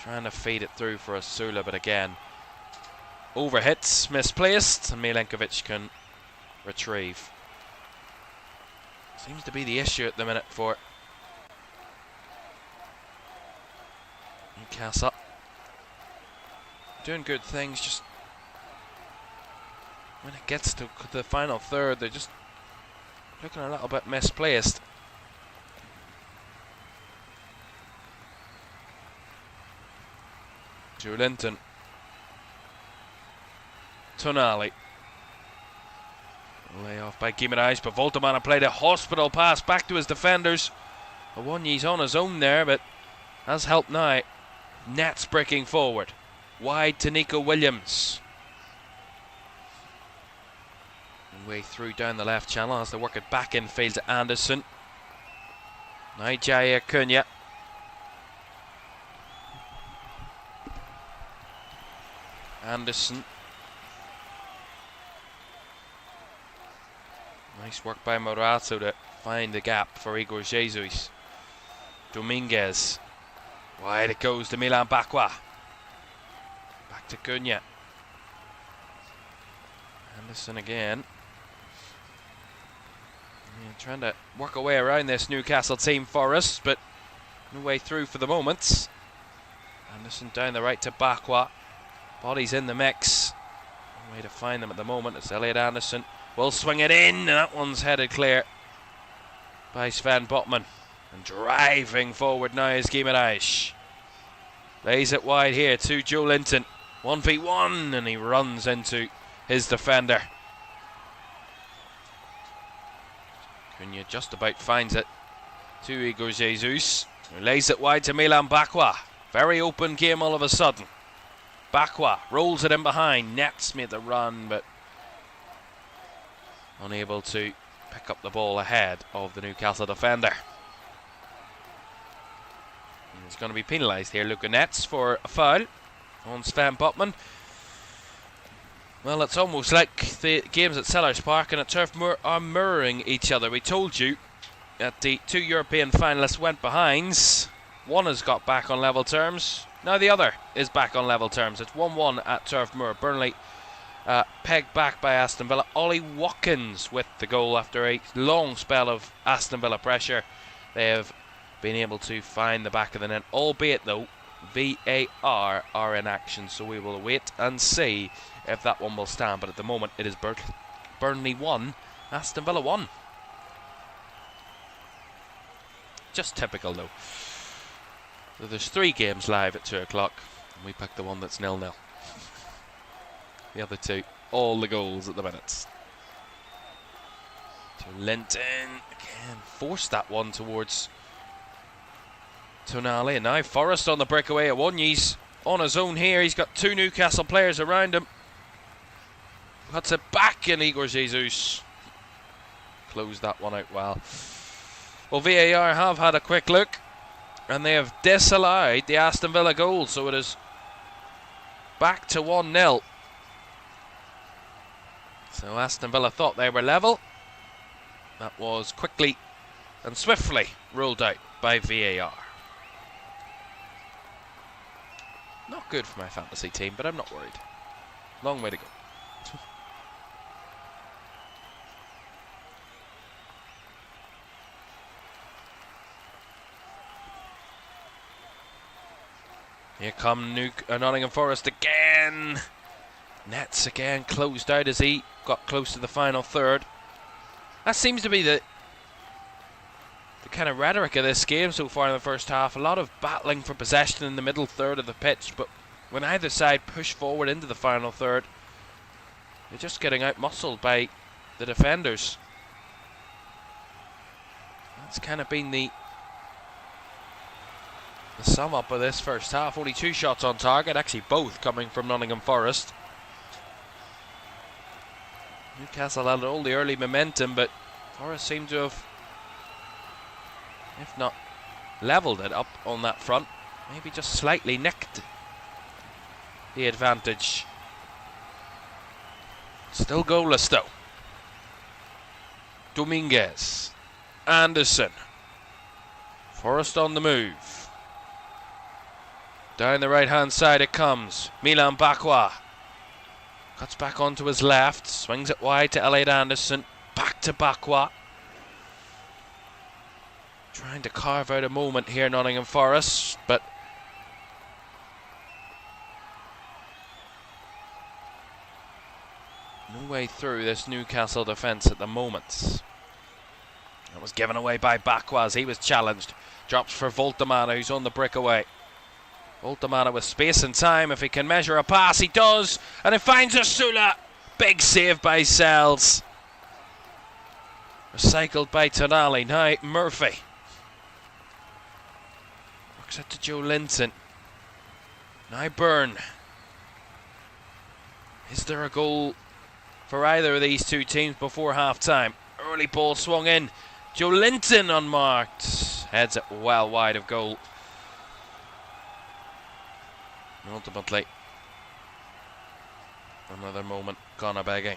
Trying to feed it through for Asula, but again, overhits, misplaced, and Milenkovic can retrieve. Seems to be the issue at the minute for Newcastle. Doing good things, just when it gets to the final third, they're just looking a little bit misplaced. Joe Linton. Tonali. Lay off by Caoimhan, but Voltamana played a hospital pass back to his defenders. Awonyi's on his own there, but has helped now. Nets breaking forward. Wide to Nico Williams. Way through down the left channel as they work it back in field to Anderson. Now Jair Cunha. Anderson. Nice work by Morato to find the gap for Igor Jesus. Dominguez. Wide it goes to Milan Bakwa. Back to Cunha. Anderson again. Yeah, trying to work a way around this Newcastle team, Forest, but no way through for the moment. Anderson down the right to Bakwa. Bodies in the mix. No way to find them at the moment. It's Elliot Anderson. Will swing it in, and that one's headed clear by Sven Botman. And driving forward now is Caoimhan. Lays it wide here to Joe Linton. 1v1, and he runs into his defender. Cunha just about finds it to Igor Jesus, who lays it wide to Milan Bakwa. Very open game all of a sudden. Bakwa rolls it in behind. Nets made the run, but unable to pick up the ball ahead of the Newcastle defender. And he's going to be penalised here, Luca Nets, for a foul on Sven Botman. Well, it's almost like the games at Sellers Park and at Turf Moor are mirroring each other. We told you that the 2 European finalists went behinds. One has got back on level terms. Now the other is back on level terms. It's 1-1 at Turf Moor. Burnley pegged back by Aston Villa. Ollie Watkins with the goal after a long spell of Aston Villa pressure. They have been able to find the back of the net, albeit though VAR are in action, so we will wait and see if that one will stand. But at the moment it is Burnley 1, Aston Villa 1. Just typical though. So there's 3 games live at 2 o'clock, and we picked the one that's 0-0. The other 2, all the goals at the minute. Linton again forced that one towards Tonali, and now Forrest on the breakaway at Wonyi's on his own here. He's got 2 Newcastle players around him. Cuts it back, and Igor Jesus closed that one out well. Well, VAR have had a quick look, and they have disallowed the Aston Villa goal, so it is back to 1-0. So Aston Villa thought they were level. That was quickly and swiftly ruled out by VAR. Not good for my fantasy team, but I'm not worried. Long way to go. Here come Nottingham Forest again. Nets again closed out as he got close to the final third. That seems to be the kind of rhetoric of this game so far in the first half. A lot of battling for possession in the middle third of the pitch, but when either side push forward into the final third, they're just getting out-muscled by the defenders. That's kind of been the sum up of this first half. Only 2 shots on target, actually both coming from Nottingham Forest. Newcastle had all the early momentum, but Forest seemed to have, if not levelled it up on that front, maybe just slightly nicked the advantage. Still goalless though. Dominguez, Anderson, Forest on the move. Down the right hand side it comes. Milan Bakwa cuts back onto his left, swings it wide to Elliot Anderson, back to Bakwa. Trying to carve out a moment here, Nottingham Forest, but no way through this Newcastle defence at the moment. That was given away by Bakwa as he was challenged. Drops for Voltemana, who's on the breakaway. Voltemana with space and time. If he can measure a pass, he does. And it finds Asula. Big save by Sells. Recycled by Tonali. Now Murphy. Works it to Joe Linton. Now Byrne. Is there a goal for either of these 2 teams before half-time? Early ball swung in. Joe Linton unmarked. Heads it well wide of goal. Ultimately, another moment gone a begging.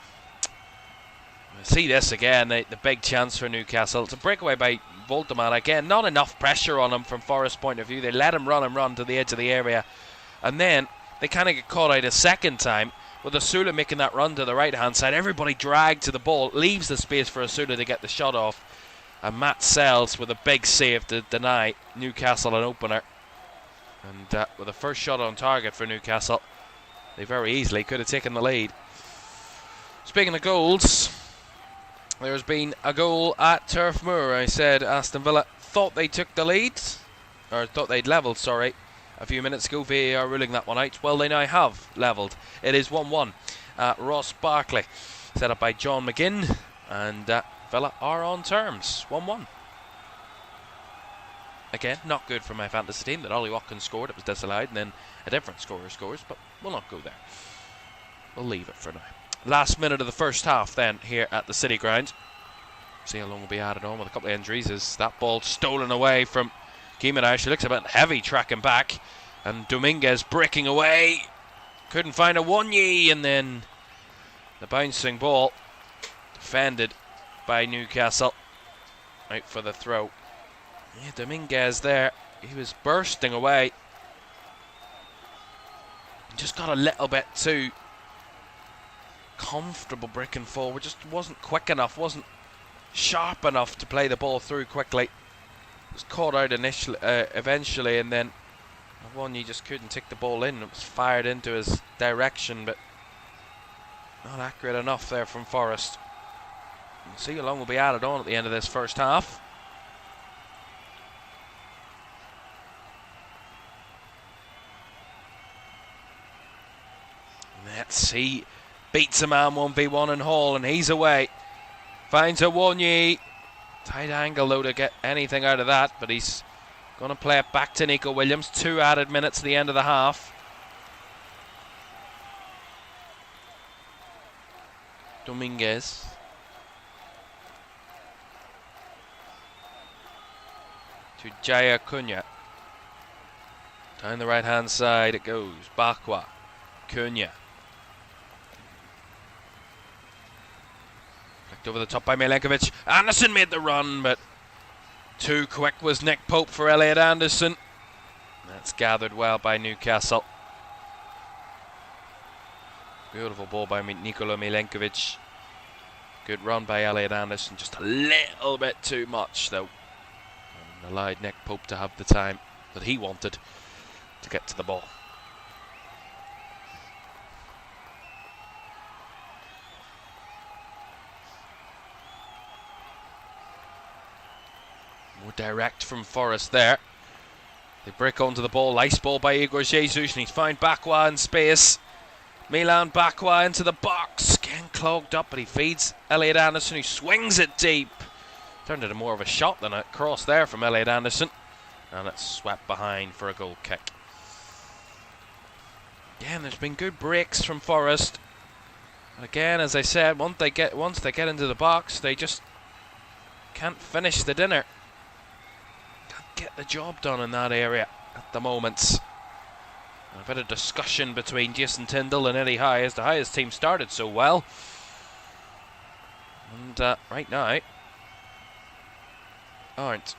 See this again, the big chance for Newcastle. It's a breakaway by Voltemana. Again, not enough pressure on him from Forest's point of view. They let him run to the edge of the area. And then they kind of get caught out a second time with Asula making that run to the right-hand side. Everybody dragged to the ball, leaves the space for Asula to get the shot off. And Matt Sells with a big save to deny Newcastle an opener. And with the first shot on target for Newcastle, they very easily could have taken the lead. Speaking of goals, there's been a goal at Turf Moor. I said Aston Villa thought they took the lead, or thought they'd levelled, sorry, a few minutes ago. VAR ruling that one out. Well, they now have levelled. It is 1-1. Ross Barkley, set up by John McGinn, and Villa are on terms. 1-1. Again, not good for my fantasy team that Ollie Watkins scored. It was disallowed, and then a different scorer scores, but we'll not go there. We'll leave it for now. Last minute of the first half then here at the City Ground. See how long will be added on with a couple of injuries as that ball stolen away from Caoimhan. She looks a bit heavy tracking back, and Dominguez breaking away. Couldn't find a Wonyi, and then the bouncing ball defended by Newcastle. Out for the throw. Yeah, Dominguez there, he was bursting away. Just got a little bit too comfortable breaking forward. Just wasn't quick enough, wasn't sharp enough to play the ball through quickly. Was caught out initially, eventually, and then one, you just couldn't take the ball in. It was fired into his direction, but not accurate enough there from Forest. We'll see how long will be added on at the end of this first half. He beats a man 1v1 in Hall, and he's away. Finds a Wonyi. Tight angle though to get anything out of that, but he's going to play it back to Nico Williams. 2 added minutes at the end of the half. Dominguez. To Jaya Cunha. Down the right hand side it goes. Bakwa. Cunha. Flicked over the top by Milenkovic. Anderson made the run, but too quick was Nick Pope for Elliot Anderson. That's gathered well by Newcastle. Beautiful ball by Nikola Milenkovic. Good run by Elliot Anderson. Just a little bit too much though. And allowed Nick Pope to have the time that he wanted to get to the ball. More direct from Forest there. They break onto the ball. Nice ball by Igor Jesus, and he's found Bakwa in space. Milan Bakwa into the box. Getting clogged up, but he feeds Elliot Anderson, who swings it deep. Turned into more of a shot than a cross there from Elliot Anderson. And it's swept behind for a goal kick. Again, there's been good breaks from Forest. And again, as I said, once they get into the box, they just can't finish the dinner. Can't get the job done in that area at the moment. A bit of discussion between Jason Tyndall and Eddie Howe as the Howe's team started so well. And right now aren't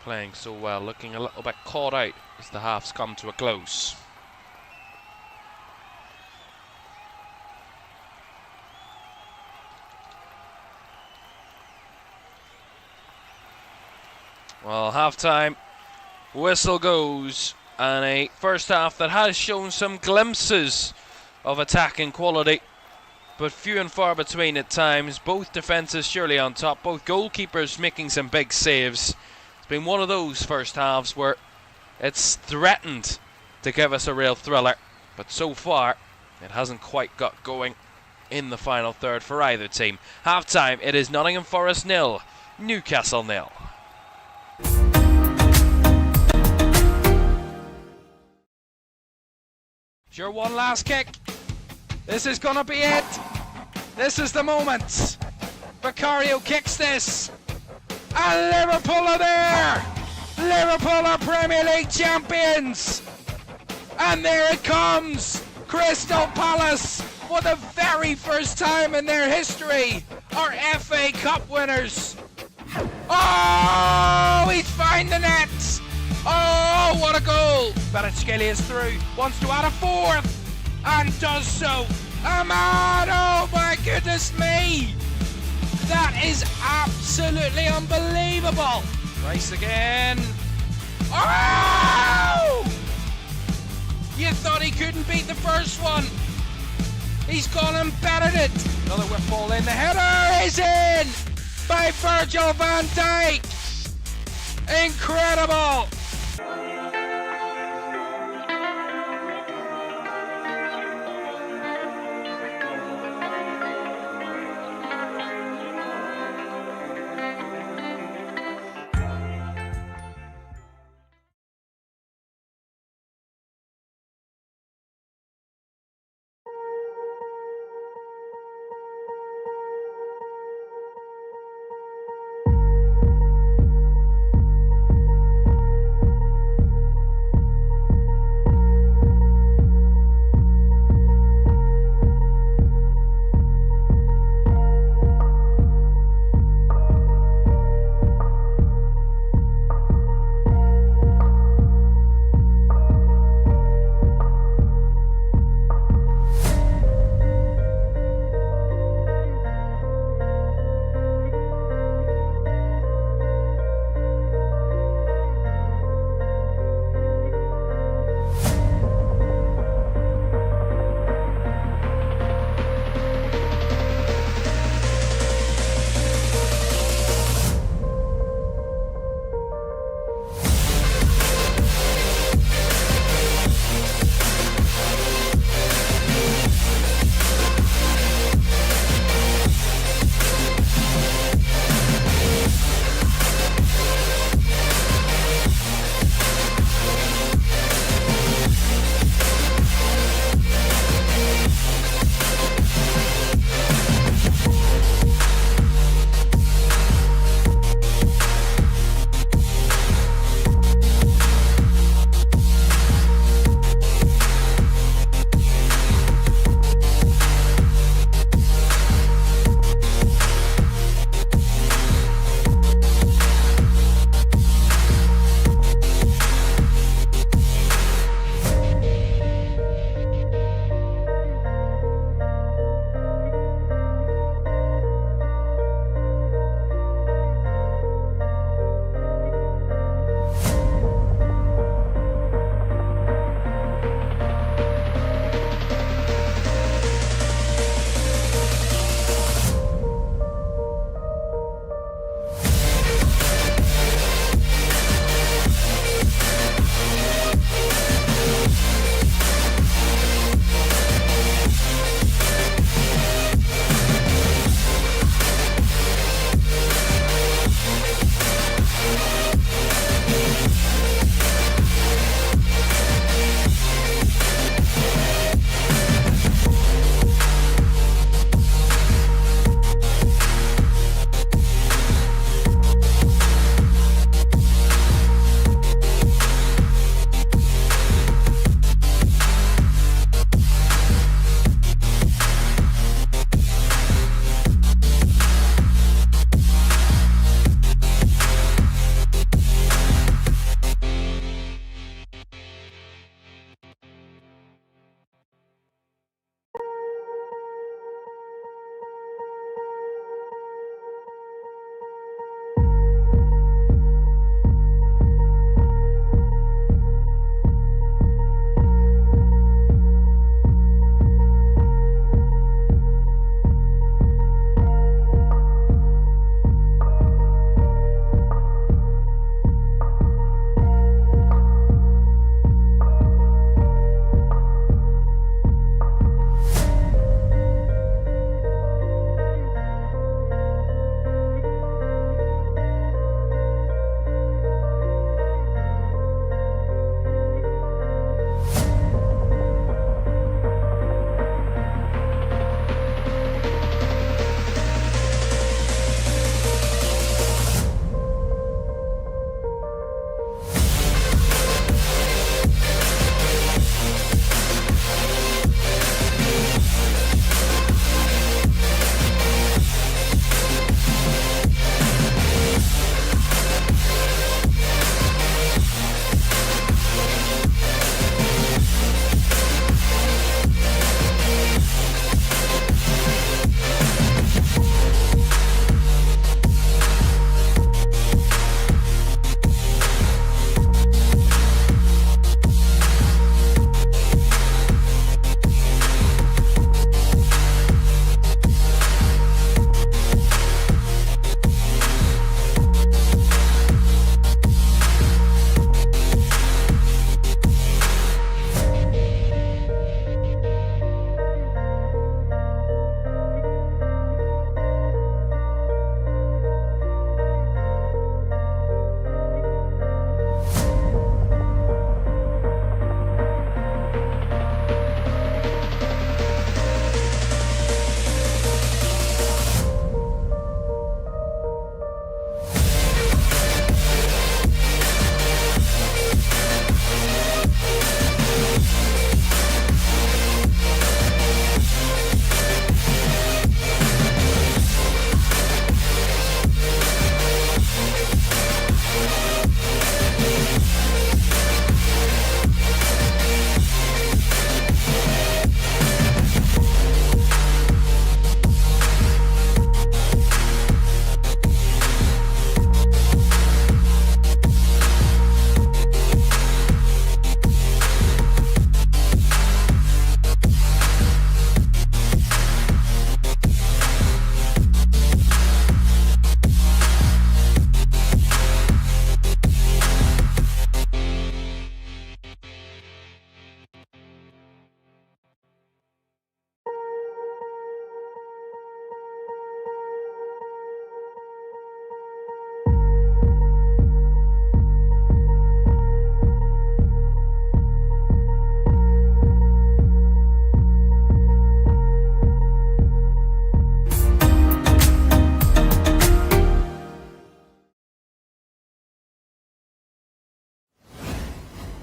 playing so well, looking a little bit caught out as the halves come to a close. Well, half-time whistle goes, and a first half that has shown some glimpses of attacking quality, but few and far between at times. Both defences surely on top, both goalkeepers making some big saves. It's been one of those first halves where it's threatened to give us a real thriller, but so far it hasn't quite got going in the final third for either team. Half-time, it is Nottingham Forest 0, Newcastle 0. Your one last kick. This is gonna be it. This is the moment. Vicario kicks this. And Liverpool are there. Liverpool are Premier League champions. And there it comes. Crystal Palace, for the very first time in their history, are FA Cup winners. Oh, he's found the net. Oh, what a goal! Kvaratskhelia is through, wants to add a fourth, and does so. Ahmad, oh my goodness me! That is absolutely unbelievable. Rice again. Oh! You thought he couldn't beat the first one. He's gone and battered it. Another whip ball in, the header is in by Virgil van Dijk. Incredible!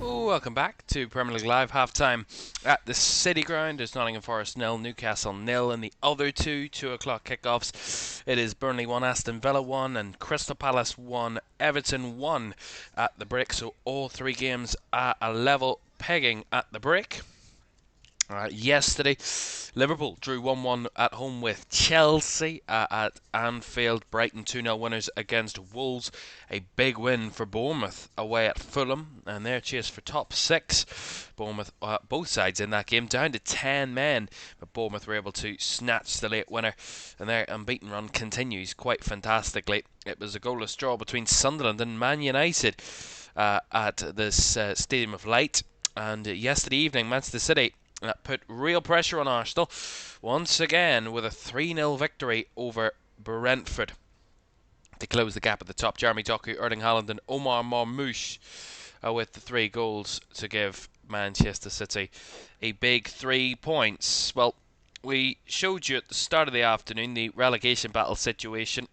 Welcome back to Premier League Live. Half-time at the City Ground is Nottingham Forest 0, Newcastle 0, and the other 2 o'clock kickoffs. It is Burnley 1, Aston Villa 1, and Crystal Palace 1, Everton 1 at the break. So all three games at a level pegging at the break. Yesterday, Liverpool drew 1-1 at home with Chelsea at Anfield. Brighton 2-0 winners against Wolves. A big win for Bournemouth away at Fulham, and their chase for top 6. Bournemouth, both sides in that game, down to 10 men, but Bournemouth were able to snatch the late winner, and their unbeaten run continues quite fantastically. It was a goalless draw between Sunderland and Man United at this Stadium of Light, and yesterday evening, Manchester City that put real pressure on Arsenal once again with a 3-0 victory over Brentford to close the gap at the top. Jeremy Doku, Erling Haaland and Omar Marmoush with the 3 goals to give Manchester City a big 3 points. Well, we showed you at the start of the afternoon the relegation battle situation.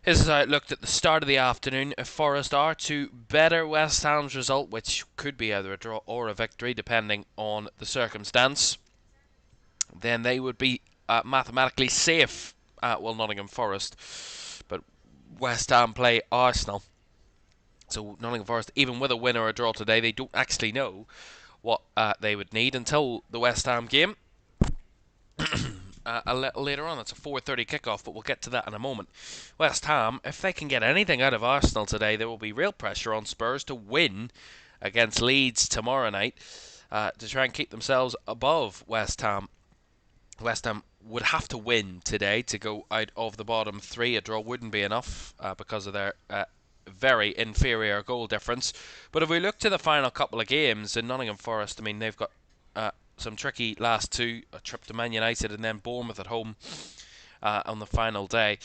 This is how it looked at the start of the afternoon. If Forest are to better West Ham's result, which could be either a draw or a victory depending on the circumstance, then they would be mathematically safe at Nottingham Forest. But West Ham play Arsenal, so Nottingham Forest, even with a win or a draw today, they don't actually know what they would need until the West Ham game. A little later on. That's a 4:30 kickoff, but we'll get to that in a moment. West Ham, if they can get anything out of Arsenal today, there will be real pressure on Spurs to win against Leeds tomorrow night to try and keep themselves above West Ham. West Ham would have to win today to go out of the bottom 3. A draw wouldn't be enough because of their very inferior goal difference. But if we look to the final couple of games in Nottingham Forest, I mean, they've got some tricky last 2, a trip to Man United and then Bournemouth at home on the final day.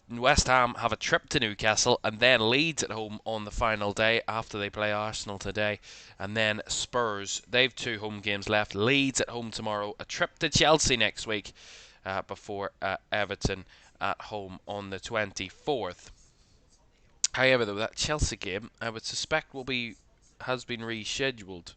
West Ham have a trip to Newcastle and then Leeds at home on the final day after they play Arsenal today. And then Spurs, they've 2 home games left. Leeds at home tomorrow, a trip to Chelsea next week before Everton at home on the 24th. However, though, that Chelsea game, I would suspect has been rescheduled.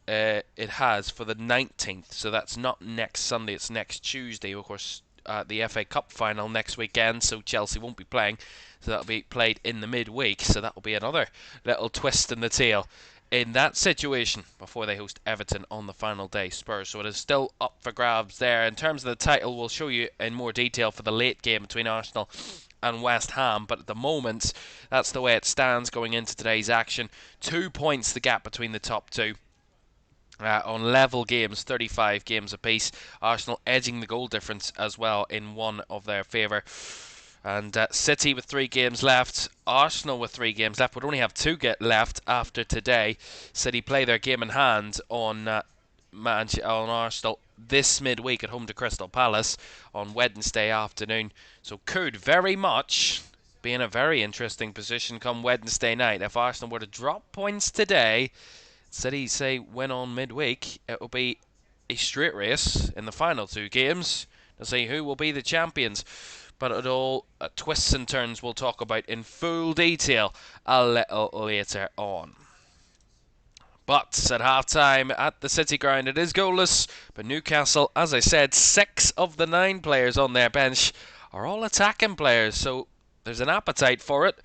It has for the 19th, so that's not next Sunday, it's next Tuesday. Of course, the FA Cup final next weekend, so Chelsea won't be playing, so that'll be played in the midweek, so that'll be another little twist in the tail in that situation before they host Everton on the final day, Spurs. So it is still up for grabs there. In terms of the title, we'll show you in more detail for the late game between Arsenal and West Ham, but at the moment, that's the way it stands going into today's action. 2 points the gap between the top 2. On level games, 35 games apiece. Arsenal edging the goal difference as well in one of their favour. And City with 3 games left. Arsenal with 3 games left would only have 2 left after today. City play their game in hand on Arsenal this midweek at home to Crystal Palace on Wednesday afternoon. So could very much be in a very interesting position come Wednesday night. If Arsenal were to drop points today, City say win on midweek, it will be a straight race in the final 2 games to see who will be the champions. But it all twists and turns we'll talk about in full detail a little later on. But at half-time at the City Ground, it is goalless. But Newcastle, as I said, 6 of the 9 players on their bench are all attacking players. So there's an appetite for it,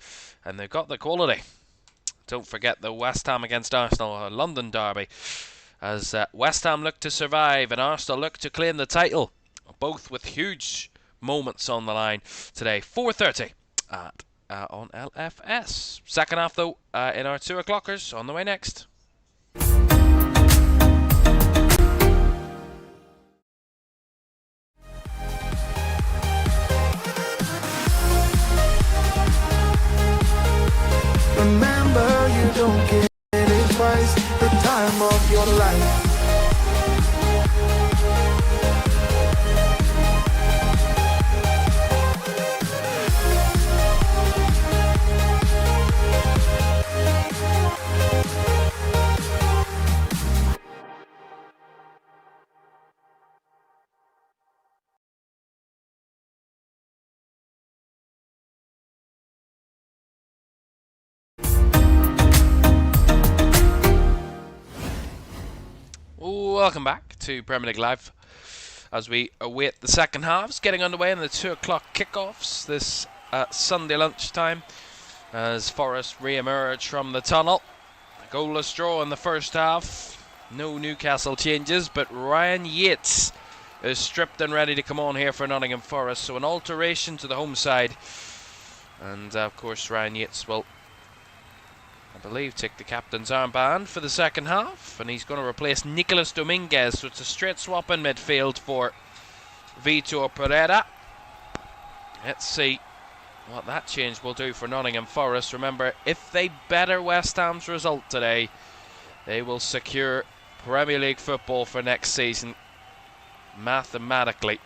and they've got the quality. Don't forget the West Ham against Arsenal, a London derby, as West Ham look to survive and Arsenal look to claim the title, both with huge moments on the line today. 4:30 on LFS. Second half, though, in our 2 o'clockers on the way next. Remember, you don't get it twice. The time of your life. Welcome back to Premier League Live as we await the second halves getting underway in the 2 o'clock kickoffs this Sunday lunchtime as Forest re-emerge from the tunnel. A goalless draw in the first half. No Newcastle changes, but Ryan Yates is stripped and ready to come on here for Nottingham Forest. So an alteration to the home side. And of course Ryan Yates will, I believe, take the captain's armband for the second half, and he's going to replace Nicolas Dominguez, so it's a straight swap in midfield for Vitor Pereira. Let's see what that change will do for Nottingham Forest. Remember, if they better West Ham's result today, they will secure Premier League football for next season mathematically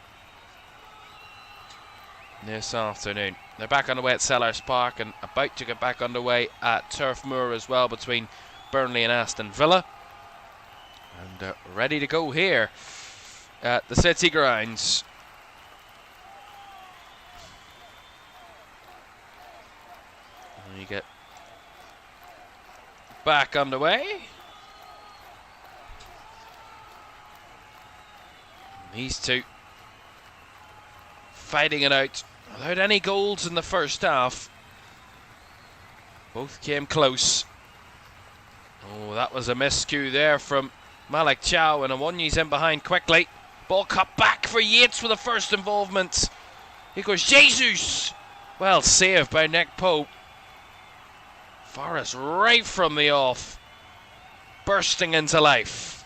this afternoon. They're back underway at Sellers Park and about to get back underway at Turf Moor as well between Burnley and Aston Villa. And ready to go here at the City grounds. And you get back underway. And these two fighting it out without any goals in the first half. Both came close. Oh, that was a miscue there from Malik Chow, and Awoniyi's in behind quickly. Ball cut back for Yates for the first involvement. Here goes Jesus. Well saved by Nick Pope. Forrest right from the off, bursting into life.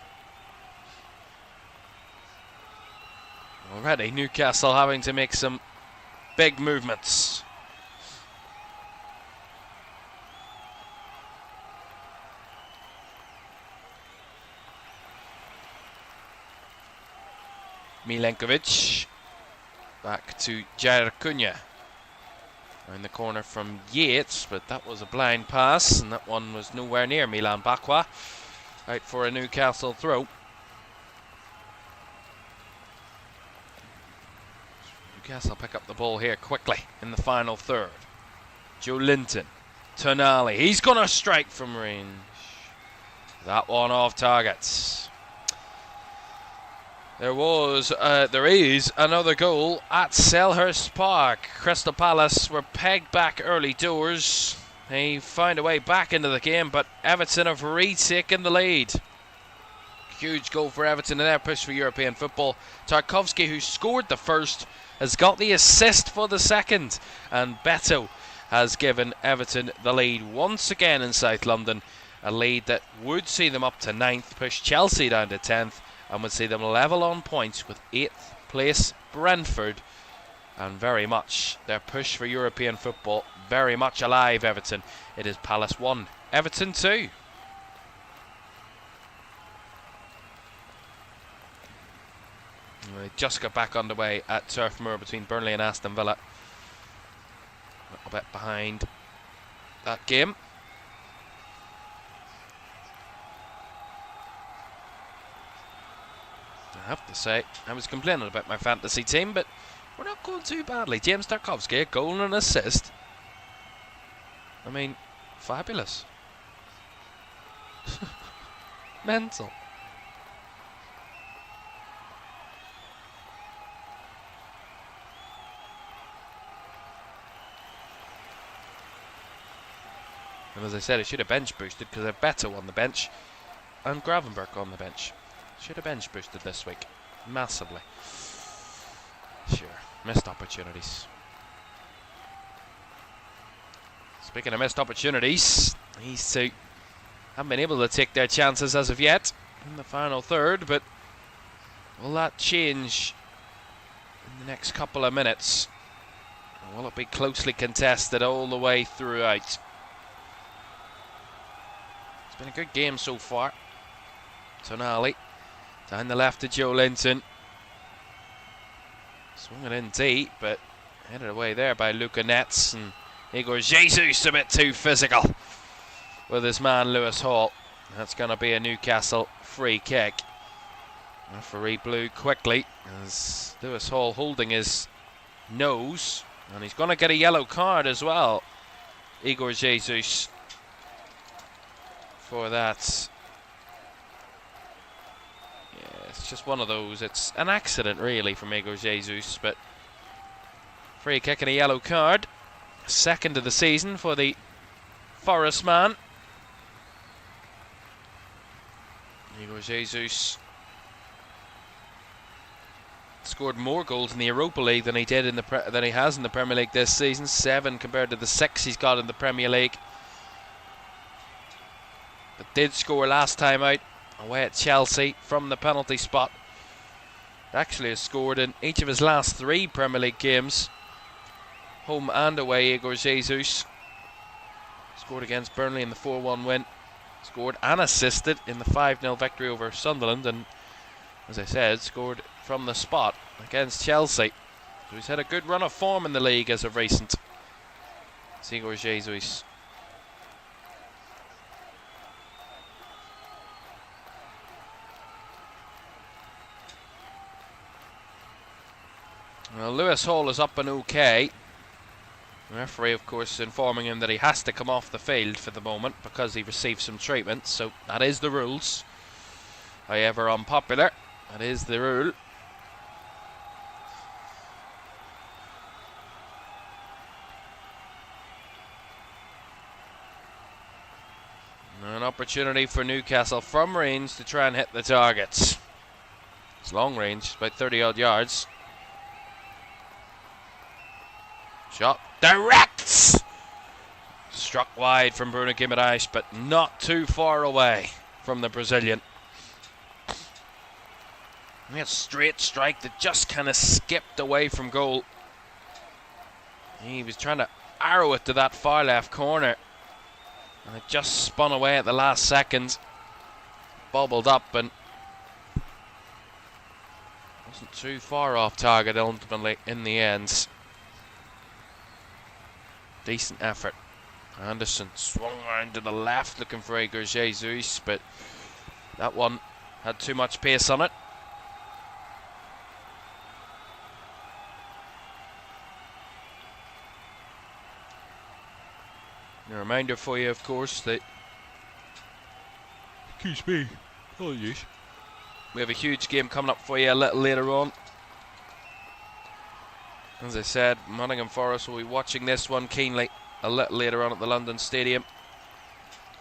Already Newcastle having to make some big movements. Milenkovic back to Jair Cunha. In the corner from Yates, but that was a blind pass, and that one was nowhere near Milan Bakwa. Out for a Newcastle throw. Newcastle pick up the ball here quickly in the final third. Joe Linton, Tonali, he's going to strike from range. That one off target. There is another goal at Selhurst Park. Crystal Palace were pegged back early doors. They found a way back into the game, but Everton have retaken the lead. Huge goal for Everton in their push for European football. Tarkowski, who scored the first, has got the assist for the second, and Beto has given Everton the lead once again in South London. A lead that would see them up to 9th, push Chelsea down to 10th, and would see them level on points with 8th place Brentford. And very much their push for European football very much alive, Everton. It is Palace 1, Everton 2. They just got back underway at Turf Moor between Burnley and Aston Villa. A little bit behind that game. I have to say, I was complaining about my fantasy team, but we're not going too badly. James Tarkowski, a goal and an assist. I mean, fabulous. Mental. And as I said, it should have bench boosted because they're better on the bench and Gravenberg on the bench. Should have bench boosted this week massively. Sure, missed opportunities. Speaking of missed opportunities, these two haven't been able to take their chances as of yet in the final third, but will that change in the next couple of minutes? Or will it be closely contested all the way throughout? It's been a good game so far. Tonali down the left to Joe Linton. Swung it in deep, but headed away there by Luca Netz, and Igor Jesus a bit too physical with his man Lewis Hall. That's going to be a Newcastle free kick. Referee blew quickly as Lewis Hall holding his nose, and he's going to get a yellow card as well, Igor Jesus, for that. Yeah, It's just one of those. It's an accident, really, from Igor Jesus, but free kick and a yellow card. Second of the season for the Forest man. Igor Jesus scored more goals in the Europa League than he did in than he has in the Premier League this season. 7 compared to the 6 he's got in the Premier League. But did score last time out away at Chelsea from the penalty spot. Actually has scored in each of his last 3 Premier League games, home and away. Igor Jesus scored against Burnley in the 4-1 win. Scored and assisted in the 5-0 victory over Sunderland, and as I said, scored from the spot against Chelsea. So he's had a good run of form in the league as of recent. It's Igor Jesus. Well, Lewis Hall is up and okay. The referee, of course, informing him that he has to come off the field for the moment because he received some treatment. So that is the rules. However unpopular, that is the rule. An opportunity for Newcastle from range to try and hit the targets. It's long range, about 30 odd yards. Shot direct! Struck wide from Bruno Guimaraes, but not too far away from the Brazilian. And a straight strike that just kind of skipped away from goal. He was trying to arrow it to that far left corner, and it just spun away at the last second. Bobbled up and wasn't too far off target ultimately in the end. Decent effort. Anderson swung around to the left looking for Igor Jesus, but that one had too much pace on it. A reminder for you, of course, that excuse me, apologies, we have a huge game coming up for you a little later on. As I said, Nottingham Forest will be watching this one keenly a little later on at the London Stadium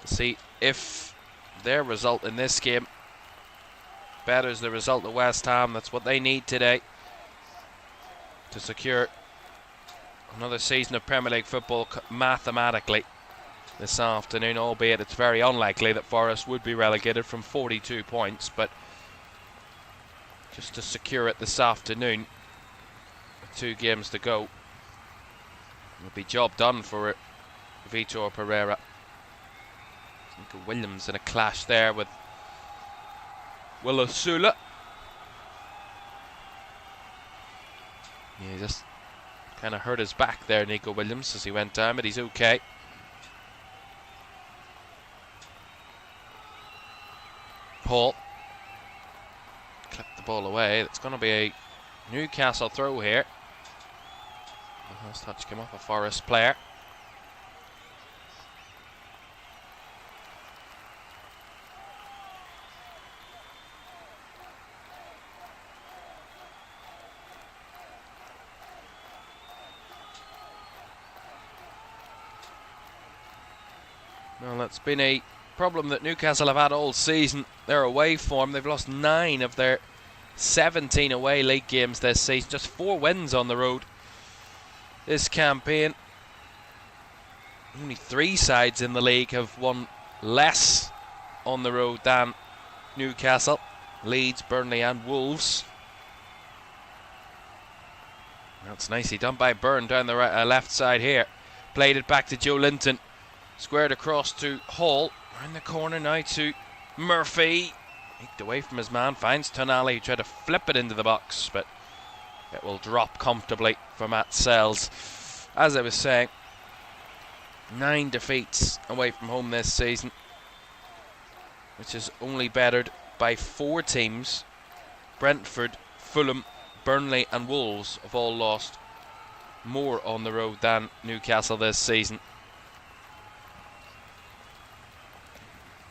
to see if their result in this game betters the result of West Ham. That's what they need today to secure another season of Premier League football mathematically this afternoon, albeit it's very unlikely that Forest would be relegated from 42 points, but just to secure it this afternoon, 2 games to go, it'll be job done for Vitor Pereira. Nico Williams in a clash there with Willasula. Yeah, he just kind of hurt his back there, Nico Williams, as he went down, but he's okay. Hall clipped the ball away. It's going to be a Newcastle throw here. The last touch came off a Forest player. Well, that's been a problem that Newcastle have had all season. Their away form, they've lost 9 of their 17 away league games this season. Just 4 wins on the road this campaign. Only 3 sides in the league have won less on the road than Newcastle: Leeds, Burnley and Wolves. That's nicely done by Byrne down the left side here. Played it back to Joe Linton. Squared across to Hall. Around the corner now to Murphy. Eked away from his man. Finds Tonali, who tried to flip it into the box, but it will drop comfortably for Matt Sells. As I was saying, 9 defeats away from home this season, which is only bettered by 4 teams. Brentford, Fulham, Burnley and Wolves have all lost more on the road than Newcastle this season.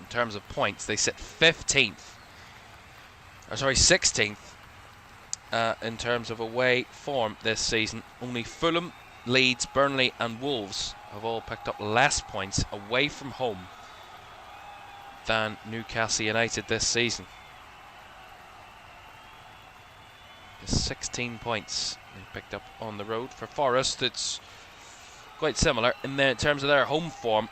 In terms of points, they sit 15th 16th in terms of away form this season. Only Fulham, Leeds, Burnley and Wolves have all picked up less points away from home than Newcastle United this season. 16 points they picked up on the road. For Forest, it's quite similar in terms of their home form.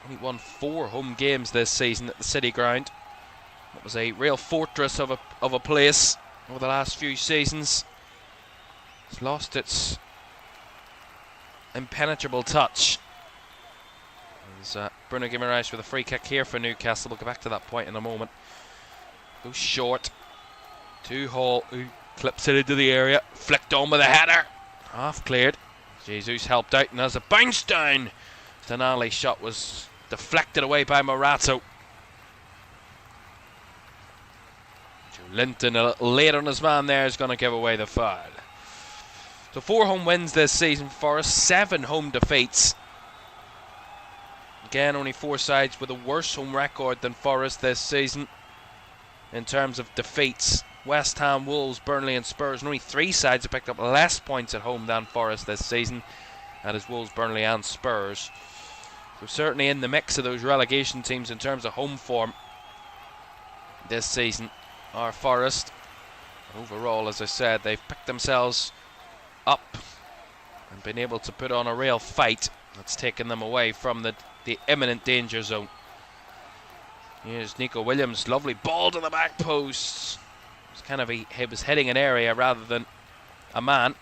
Only won 4 home games this season at the City Ground. It was a real fortress of a place over the last few seasons. It's lost its impenetrable touch. There's Bruno Guimaraes with a free kick here for Newcastle. We'll get back to that point in a moment. Goes short to Hall, who clips it into the area. Flicked on with a header. Half cleared. Jesus helped out, and as a bounce down, Denali's shot was deflected away by Morato. Linton, a little late on his man there, is going to give away the foul. So 4 home wins this season for us, 7 home defeats. Again, only 4 sides with a worse home record than Forest this season in terms of defeats. West Ham, Wolves, Burnley and Spurs, and only 3 sides have picked up less points at home than Forest this season. That is Wolves, Burnley and Spurs. So certainly in the mix of those relegation teams in terms of home form this season are Forest. Overall, as I said, they've picked themselves up and been able to put on a real fight that's taken them away from the imminent danger zone. Here's Nico Williams, lovely ball to the back post. He was hitting an area rather than a man.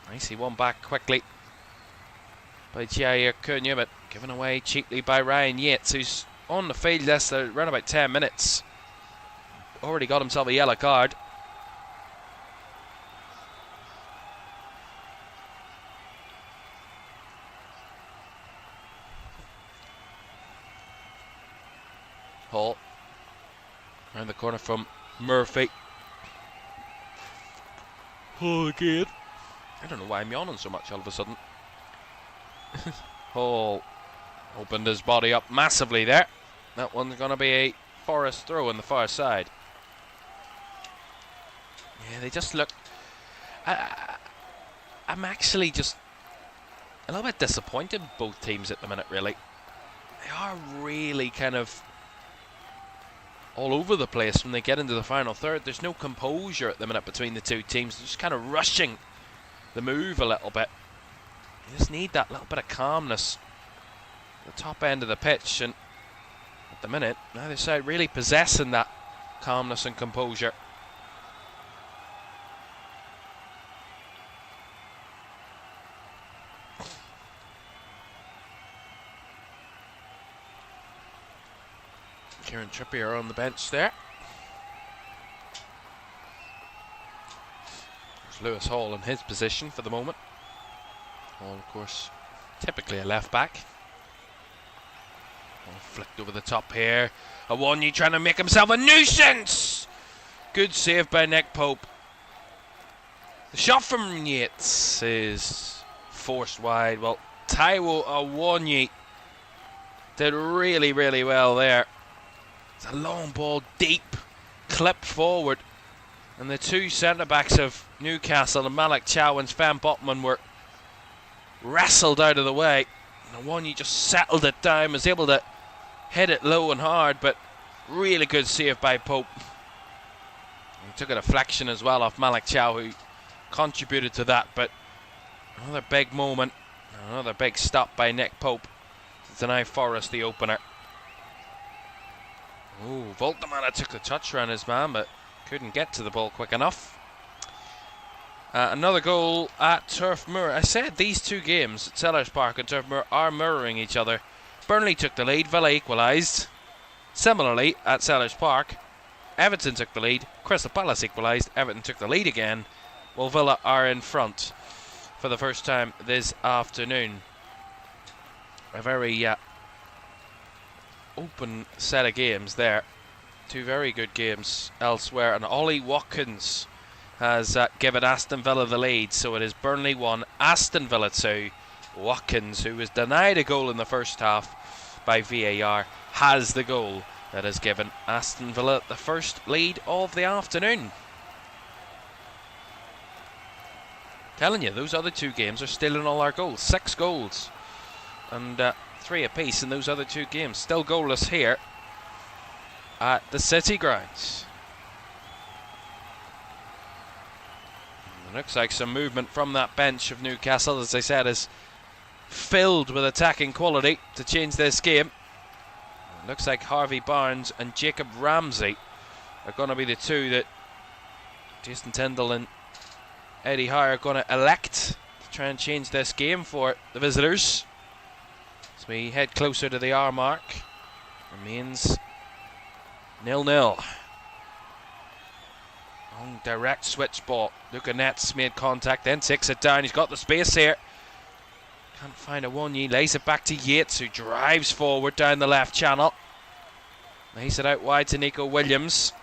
Nice, he won back quickly by Jair Cunha, but given away cheaply by Ryan Yates, who's on the field less than around about 10 minutes. Already got himself a yellow card. Hall around the corner from Murphy. Hall again. I don't know why I'm yawning so much all of a sudden. Hall opened his body up massively there. That one's going to be a Forest throw on the far side. Yeah, they just look... I'm actually just a little bit disappointed with both teams at the minute, really. They are really kind of all over the place when they get into the final third. There's no composure at the minute between the two teams. They're just kind of rushing the move a little bit. You just need that little bit of calmness at the top end of the pitch, and at the minute, neither side really possessing that calmness and composure. Kieran Trippier on the bench there. There's Lewis Hall in his position for the moment. Hall, of course, typically a left back. Hall flicked over the top here. Awoniyi trying to make himself a nuisance. Good save by Nick Pope. The shot from Yates is forced wide. Well, Taiwo Awoniyi did really, really well there. It's a long ball, deep, clipped forward. And the 2 centre-backs of Newcastle, and Malik Chow and Sven Botman, were wrestled out of the way. And Awoniyi just settled it down, was able to hit it low and hard, but really good save by Pope. He took a deflection as well off Malik Chow, who contributed to that, but another big moment, another big stop by Nick Pope to deny Forest the opener. Ooh, Voltemana took the touch around his man, but couldn't get to the ball quick enough. Another goal at Turf Moor. I said these 2 games at Sellers Park and Turf Moor are mirroring each other. Burnley took the lead, Villa equalised. Similarly, at Sellers Park, Everton took the lead, Crystal Palace equalised, Everton took the lead again, while Villa are in front for the first time this afternoon. A very open set of games there. 2 very good games elsewhere, and Ollie Watkins has given Aston Villa the lead, so it is Burnley 1, Aston Villa 2. Watkins, who was denied a goal in the first half by VAR, has the goal that has given Aston Villa the first lead of the afternoon. Telling you, those other two games are still in all our goals. 6 goals and 3 apiece in those other 2 games. Still goalless here at the City grounds. It looks like some movement from that bench of Newcastle, as I said, is filled with attacking quality to change this game. It looks like Harvey Barnes and Jacob Ramsey are going to be the two that Jason Tyndall and Eddie Howe are going to elect to try and change this game for the visitors. As we head closer to the hour mark, remains 0-0. Long direct switch ball. Luca Nets made contact, then takes it down. He's got the space here. Can't find a one. He lays it back to Yates, who drives forward down the left channel. Lays it out wide to Nico Williams.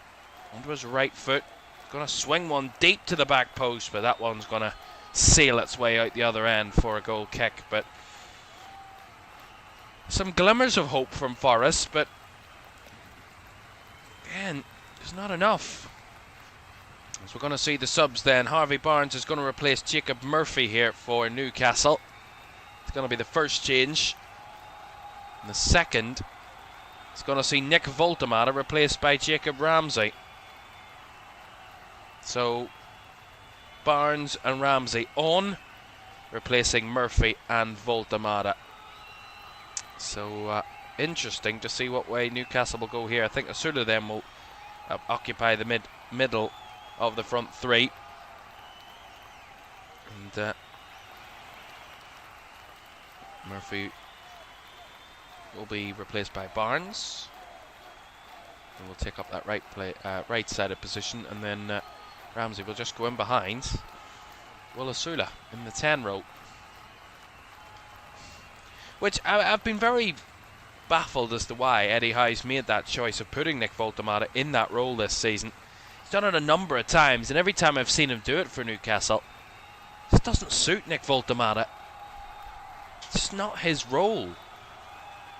Onto his right foot. Going to swing one deep to the back post, but that one's going to sail its way out the other end for a goal kick. But some glimmers of hope from Forest, but again, there's not enough. As we're going to see the subs then, Harvey Barnes is going to replace Jacob Murphy here for Newcastle. It's going to be the first change. And the second, it's going to see Nick Voltemata replaced by Jacob Ramsey. So Barnes and Ramsey on, replacing Murphy and Voltemata. So interesting to see what way Newcastle will go here. I think Asula then will occupy the middle of the front three. And Murphy will be replaced by Barnes. And will take up that right-sided position, and then Ramsey will just go in behind Will Asula in the 10 row. Which I've been very baffled as to why Eddie Howe's made that choice of putting Nick Voltemata in that role this season. He's done it a number of times, and every time I've seen him do it for Newcastle, it just doesn't suit Nick Voltemata. It's not his role.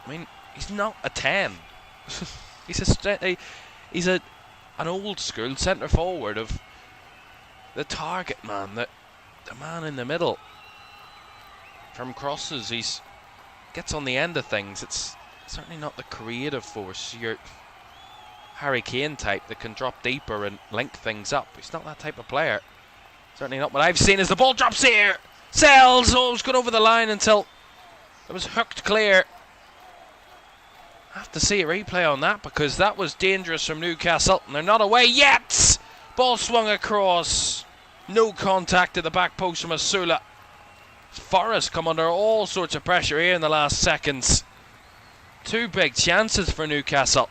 I mean, he's not a 10. he's an old school centre forward of the target man, the man in the middle. From crosses, he's gets on the end of things. It's certainly not the creative force, your Harry Kane type that can drop deeper and link things up. He's not that type of player. Certainly not what I've seen as the ball drops here. Sells! Oh, it's gone over the line until it was hooked clear. I have to see a replay on that because that was dangerous from Newcastle, and they're not away yet. Ball swung across. No contact at the back post from Asula. Forest come under all sorts of pressure here in the last seconds. 2 big chances for Newcastle.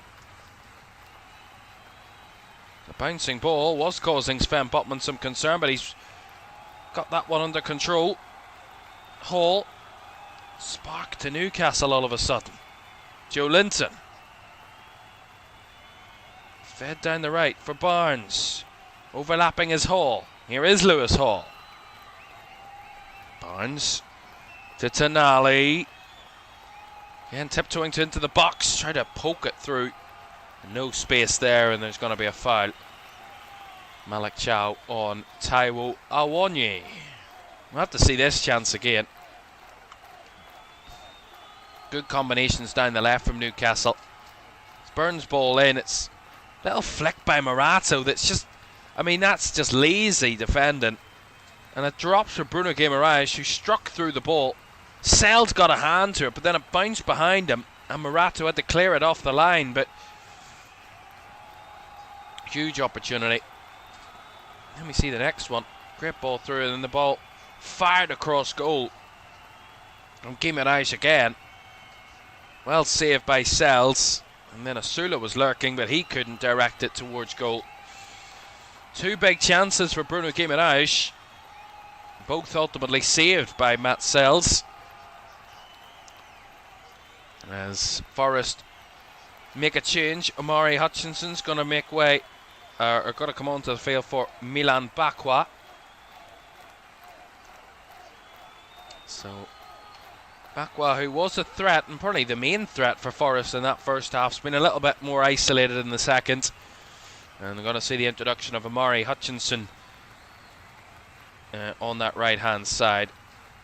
The bouncing ball was causing Sven Botman some concern, but he's got that one under control. Hall. Spark to Newcastle all of a sudden. Joe Linton. Fed down the right for Barnes. Overlapping is Hall. Here is Lewis Hall. Barnes to Tonali. Again, tiptoeing into the box. Try to poke it through. No space there, and there's going to be a foul. Malik Chow on Taiwo Awonyi. We'll have to see this chance again. Good combinations down the left from Newcastle. It's Burns' ball in. It's a little flick by Morato that's just, I mean, that's just lazy defending. And it drops for Bruno Guimaraes, who struck through the ball. Sells got a hand to it, but then it bounced behind him, and Morato had to clear it off the line. But huge opportunity. Let me see the next one. Great ball through, and then the ball fired across goal. And Guimaraes again. Well saved by Sells. And then Asula was lurking, but he couldn't direct it towards goal. 2 big chances for Bruno Guimaraes. Both ultimately saved by Matt Sells. As Forest make a change, Omari Hutchinson's going to make way, or going to come onto the field for Milan Bakwa. So Bakwa, who was a threat, and probably the main threat for Forest in that first half, has been a little bit more isolated in the second. And we're going to see the introduction of Amari Hutchinson on that right-hand side.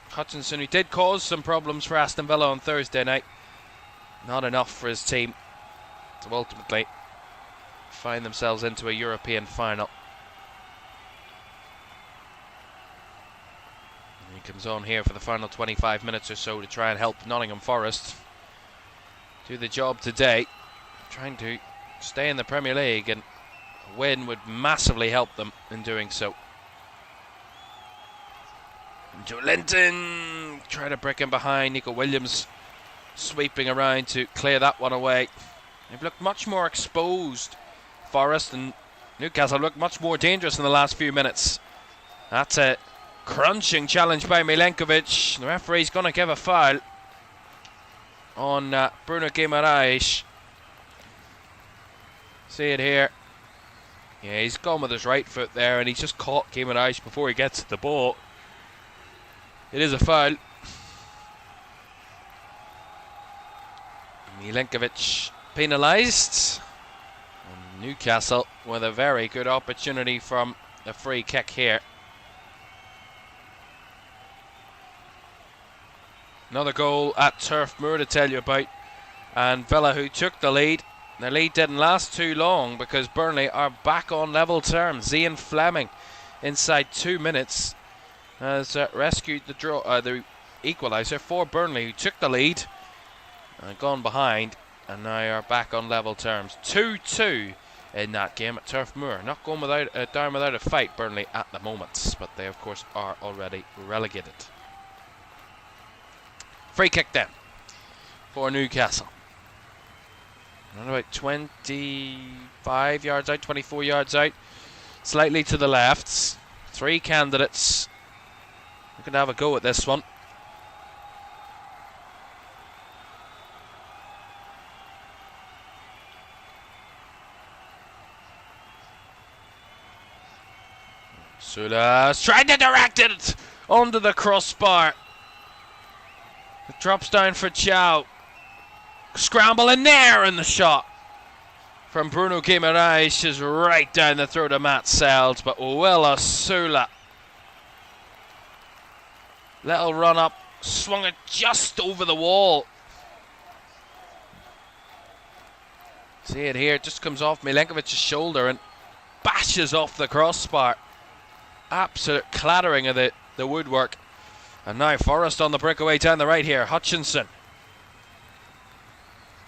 Hutchinson, who did cause some problems for Aston Villa on Thursday night. Not enough for his team to ultimately find themselves into a European final. And he comes on here for the final 25 minutes or so to try and help Nottingham Forest do the job today, trying to stay in the Premier League, and a win would massively help them in doing so. Joe Linton trying to break in behind. Nico Williams sweeping around to clear that one away. They've looked much more exposed, Forest, and Newcastle looked much more dangerous in the last few minutes. That's a crunching challenge by Milenkovic. The referee's going to give a foul on Bruno Guimaraes. See it here. Yeah, he's gone with his right foot there, and he's just caught Guimaraes before he gets to the ball. It is a foul. Milenkovic penalised. And Newcastle with a very good opportunity from the free kick here. Another goal at Turf Moor to tell you about. And Villa, who took the lead. The lead didn't last too long because Burnley are back on level terms. Zian Fleming, inside 2 minutes, has rescued the the equaliser for Burnley, who took the lead and gone behind, and now are back on level terms. 2-2 in that game at Turf Moor. Not going down without a fight, Burnley, at the moment, but they of course are already relegated. Free kick then for Newcastle. Around about 25 yards out, 24 yards out, slightly to the left. Three candidates looking to have a go at this one. Sula's trying to direct it onto the crossbar. It drops down for Chow. Scramble in there, and the shot from Bruno Guimaraes is right down the throat of Matt Sells, but Willa Sula, little run up, swung it just over the wall. See it here, it just comes off Milenkovic's shoulder and bashes off the crossbar. Absolute clattering of the woodwork. And now Forest on the breakaway down the right here. Hutchinson.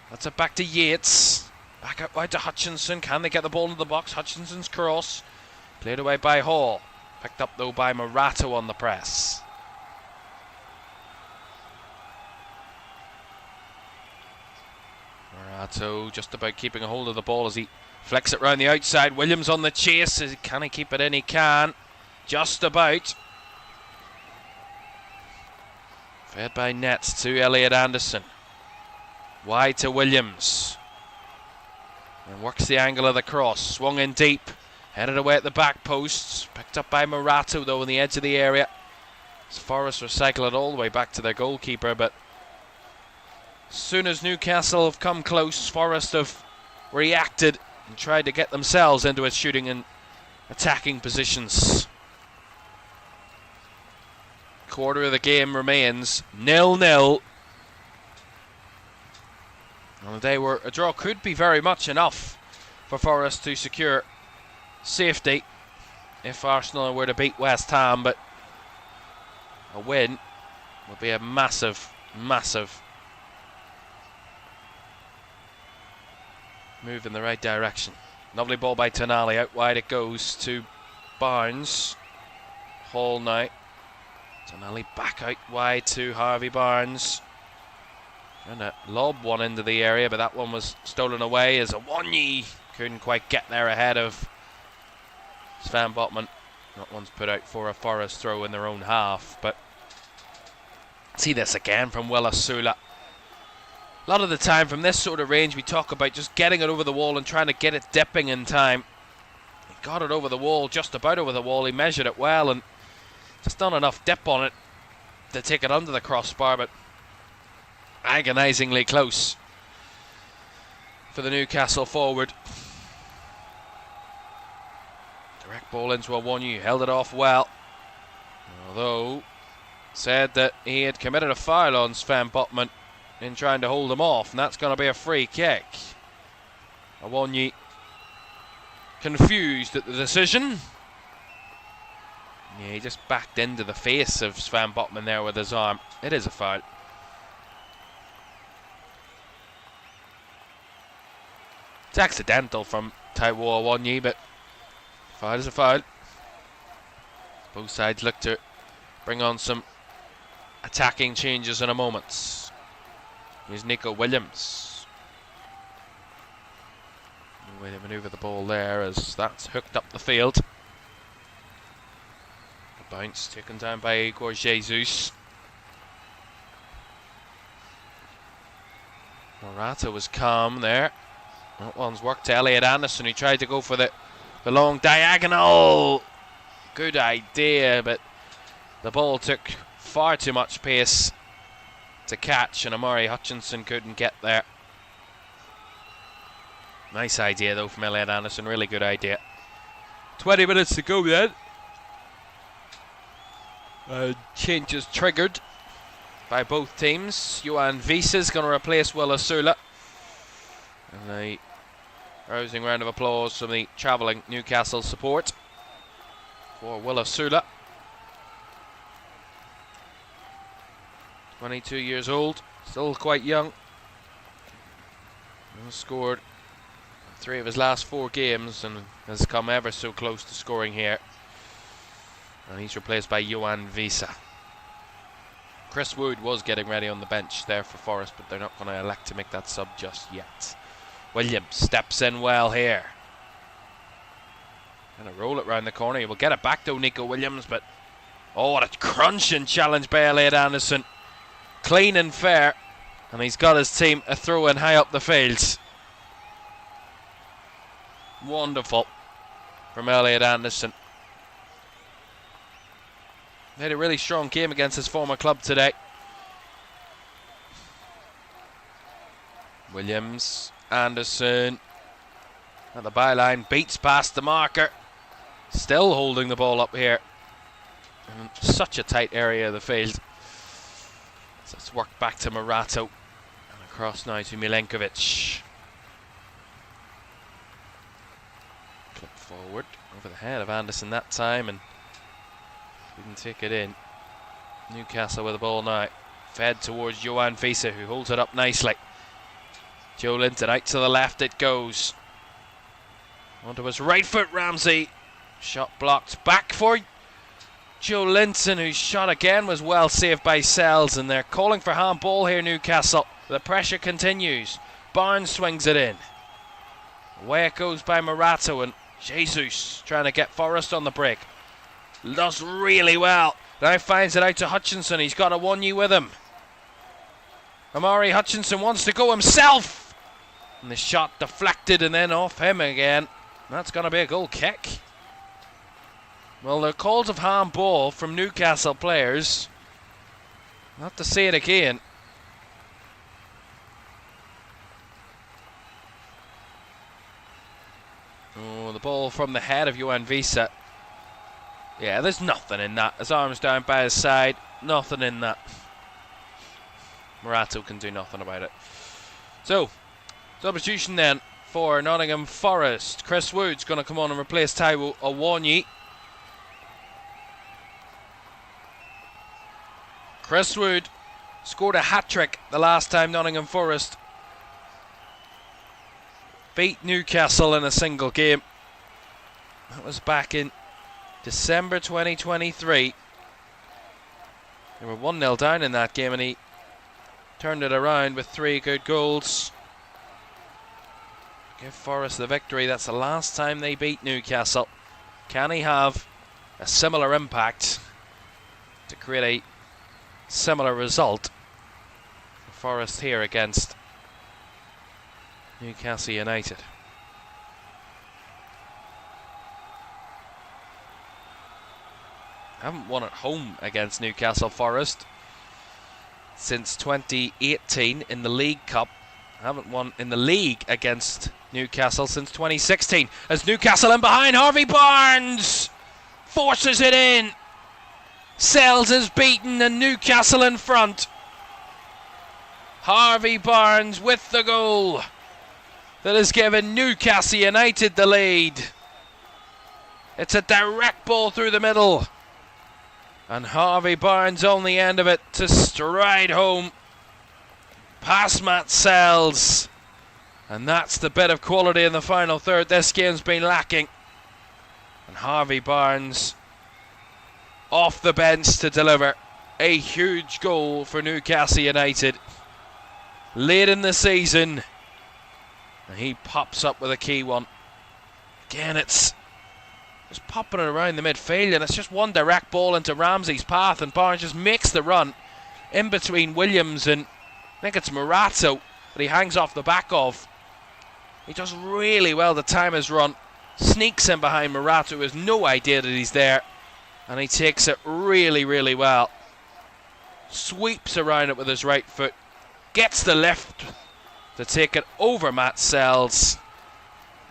That's it back to Yates. Back out wide to Hutchinson. Can they get the ball into the box? Hutchinson's cross. Played away by Hall. Picked up though by Morato on the press. Morato just about keeping a hold of the ball as he flicks it round the outside. Williams on the chase. Can he keep it in? He can. Just about. Fed by Nets to Elliot Anderson. Wide to Williams. And works the angle of the cross. Swung in deep. Headed away at the back posts. Picked up by Morato though on the edge of the area. As Forest recycle it all the way back to their goalkeeper. But as soon as Newcastle have come close, Forest have reacted and tried to get themselves into a shooting and attacking positions. Quarter of the game remains 0-0. On a day where a draw could be very much enough for Forest to secure safety if Arsenal were to beat West Ham, but a win would be a massive, massive move in the right direction. Lovely ball by Tonali, out wide it goes to Barnes. Hall now. Tonali back out wide to Harvey Barnes. Trying to lob one into the area, but that one was stolen away as Awonyi couldn't quite get there ahead of Sven Botman. That one's put out for a Forest throw in their own half, but see this again from Willa Sula. A lot of the time from this sort of range we talk about just getting it over the wall and trying to get it dipping in time. He got it over the wall, just about over the wall. He measured it well and just not enough dip on it to take it under the crossbar, but agonisingly close for the Newcastle forward. Direct ball into Awonyi, held it off well. Although, said that he had committed a foul on Sven Botman in trying to hold him off, and that's going to be a free kick. Awonyi confused at the decision. Yeah, he just backed into the face of Sven Botman there with his arm. It is a foul. It's accidental from Taiwo Awonyi, but foul is a foul. Both sides look to bring on some attacking changes in a moment. Here's Nico Williams. Way to manoeuvre the ball there as that's hooked up the field. A bounce taken down by Igor Jesus. Morata was calm there. That one's worked to Elliot Anderson, who tried to go for the long diagonal. Good idea, but the ball took far too much pace to catch, and Amari Hutchinson couldn't get there. Nice idea though from Elliot Anderson, really good idea. 20 minutes to go then. Changes triggered by both teams. Johan Wiese is going to replace Will Osula. And a rousing round of applause from the travelling Newcastle support for Will Osula. 22 years old, still quite young. He's scored 3 of his last 4 games and has come ever so close to scoring here. And he's replaced by Johan Wiese. Chris Wood was getting ready on the bench there for Forest, but they're not going to elect to make that sub just yet. Williams steps in well here. Gonna roll it round the corner. He will get it back to Nico Williams, but oh, what a crunching challenge by Elliot Anderson. Clean and fair, and he's got his team a throw in high up the field. Wonderful from Elliot Anderson. He had a really strong game against his former club today. Williams, Anderson at the byline, beats past the marker. Still holding the ball up here. In such a tight area of the field. So it's worked back to Morato. And across now to Milenkovic. Clip forward over the head of Anderson that time, and didn't take it in. Newcastle with the ball now. Fed towards Johan Wiese, who holds it up nicely. Joe Linton out to the left it goes. Onto his right foot, Ramsey. Shot blocked back for Joe Linton, whose shot again was well saved by Sells, and they're calling for handball here, Newcastle. The pressure continues. Barnes swings it in. Away it goes by Morato, and Jesus trying to get Forrest on the break. Does really well. Now finds it out to Hutchinson. He's got Awonyi with him. Amari Hutchinson wants to go himself. And the shot deflected and then off him again. That's going to be a goal kick. Well, the calls of handball from Newcastle players. I'll have to say it again. Oh, the ball from the head of Johan Wiese. Yeah, there's nothing in that. His arms down by his side. Nothing in that. Morato can do nothing about it. So, substitution then for Nottingham Forest. Chris Wood's going to come on and replace Taiwo Awonyi. Chris Wood scored a hat-trick the last time Nottingham Forest beat Newcastle in a single game. That was back in December 2023. They were 1-0 down in that game and he turned it around with 3 good goals. Give Forest the victory. That's the last time they beat Newcastle. Can he have a similar impact to create a similar result for Forest here against Newcastle United? Haven't won at home against Newcastle Forest since 2018 in the League Cup. Haven't won in the league against Newcastle since 2016. As Newcastle in behind, Harvey Barnes forces it in. Sells is beaten and Newcastle in front. Harvey Barnes with the goal that has given Newcastle United the lead. It's a direct ball through the middle, and Harvey Barnes on the end of it to stride home past Matt Sells. And that's the bit of quality in the final third this game's been lacking. And Harvey Barnes off the bench to deliver a huge goal for Newcastle United late in the season, and he pops up with a key one. Again, it's just popping it around the midfield, and it's just one direct ball into Ramsey's path, and Barnes just makes the run in between Williams and I think it's Murato that he hangs off the back of. He does really well to time his run, sneaks in behind Murato, who has no idea that he's there, and he takes it really, really well. Sweeps around it with his right foot, gets the lift to take it over Matt Sells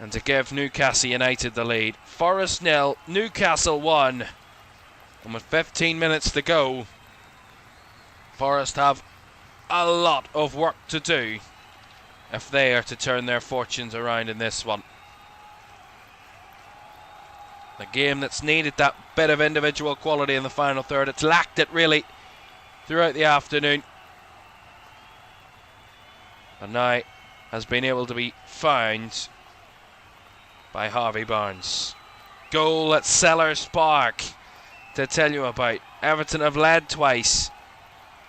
and to give Newcastle United the lead. Forest 0, Newcastle 1. And with 15 minutes to go, Forest have a lot of work to do if they are to turn their fortunes around in this one. The game that's needed that bit of individual quality in the final third. It's lacked it really throughout the afternoon, and now has been able to be found by Harvey Barnes. Goal at Sellers Park to tell you about. Everton have led twice,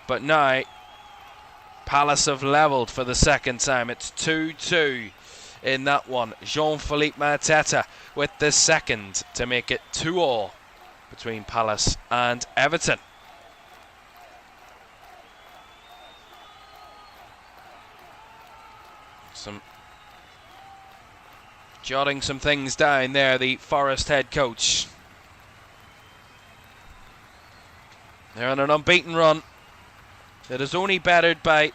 but now Palace have levelled for the second time. It's 2-2 in that one. Jean-Philippe Mateta with the second to make it 2-2 between Palace and Everton. Jotting some things down there, the Forest head coach. They're on an unbeaten run that is only bettered by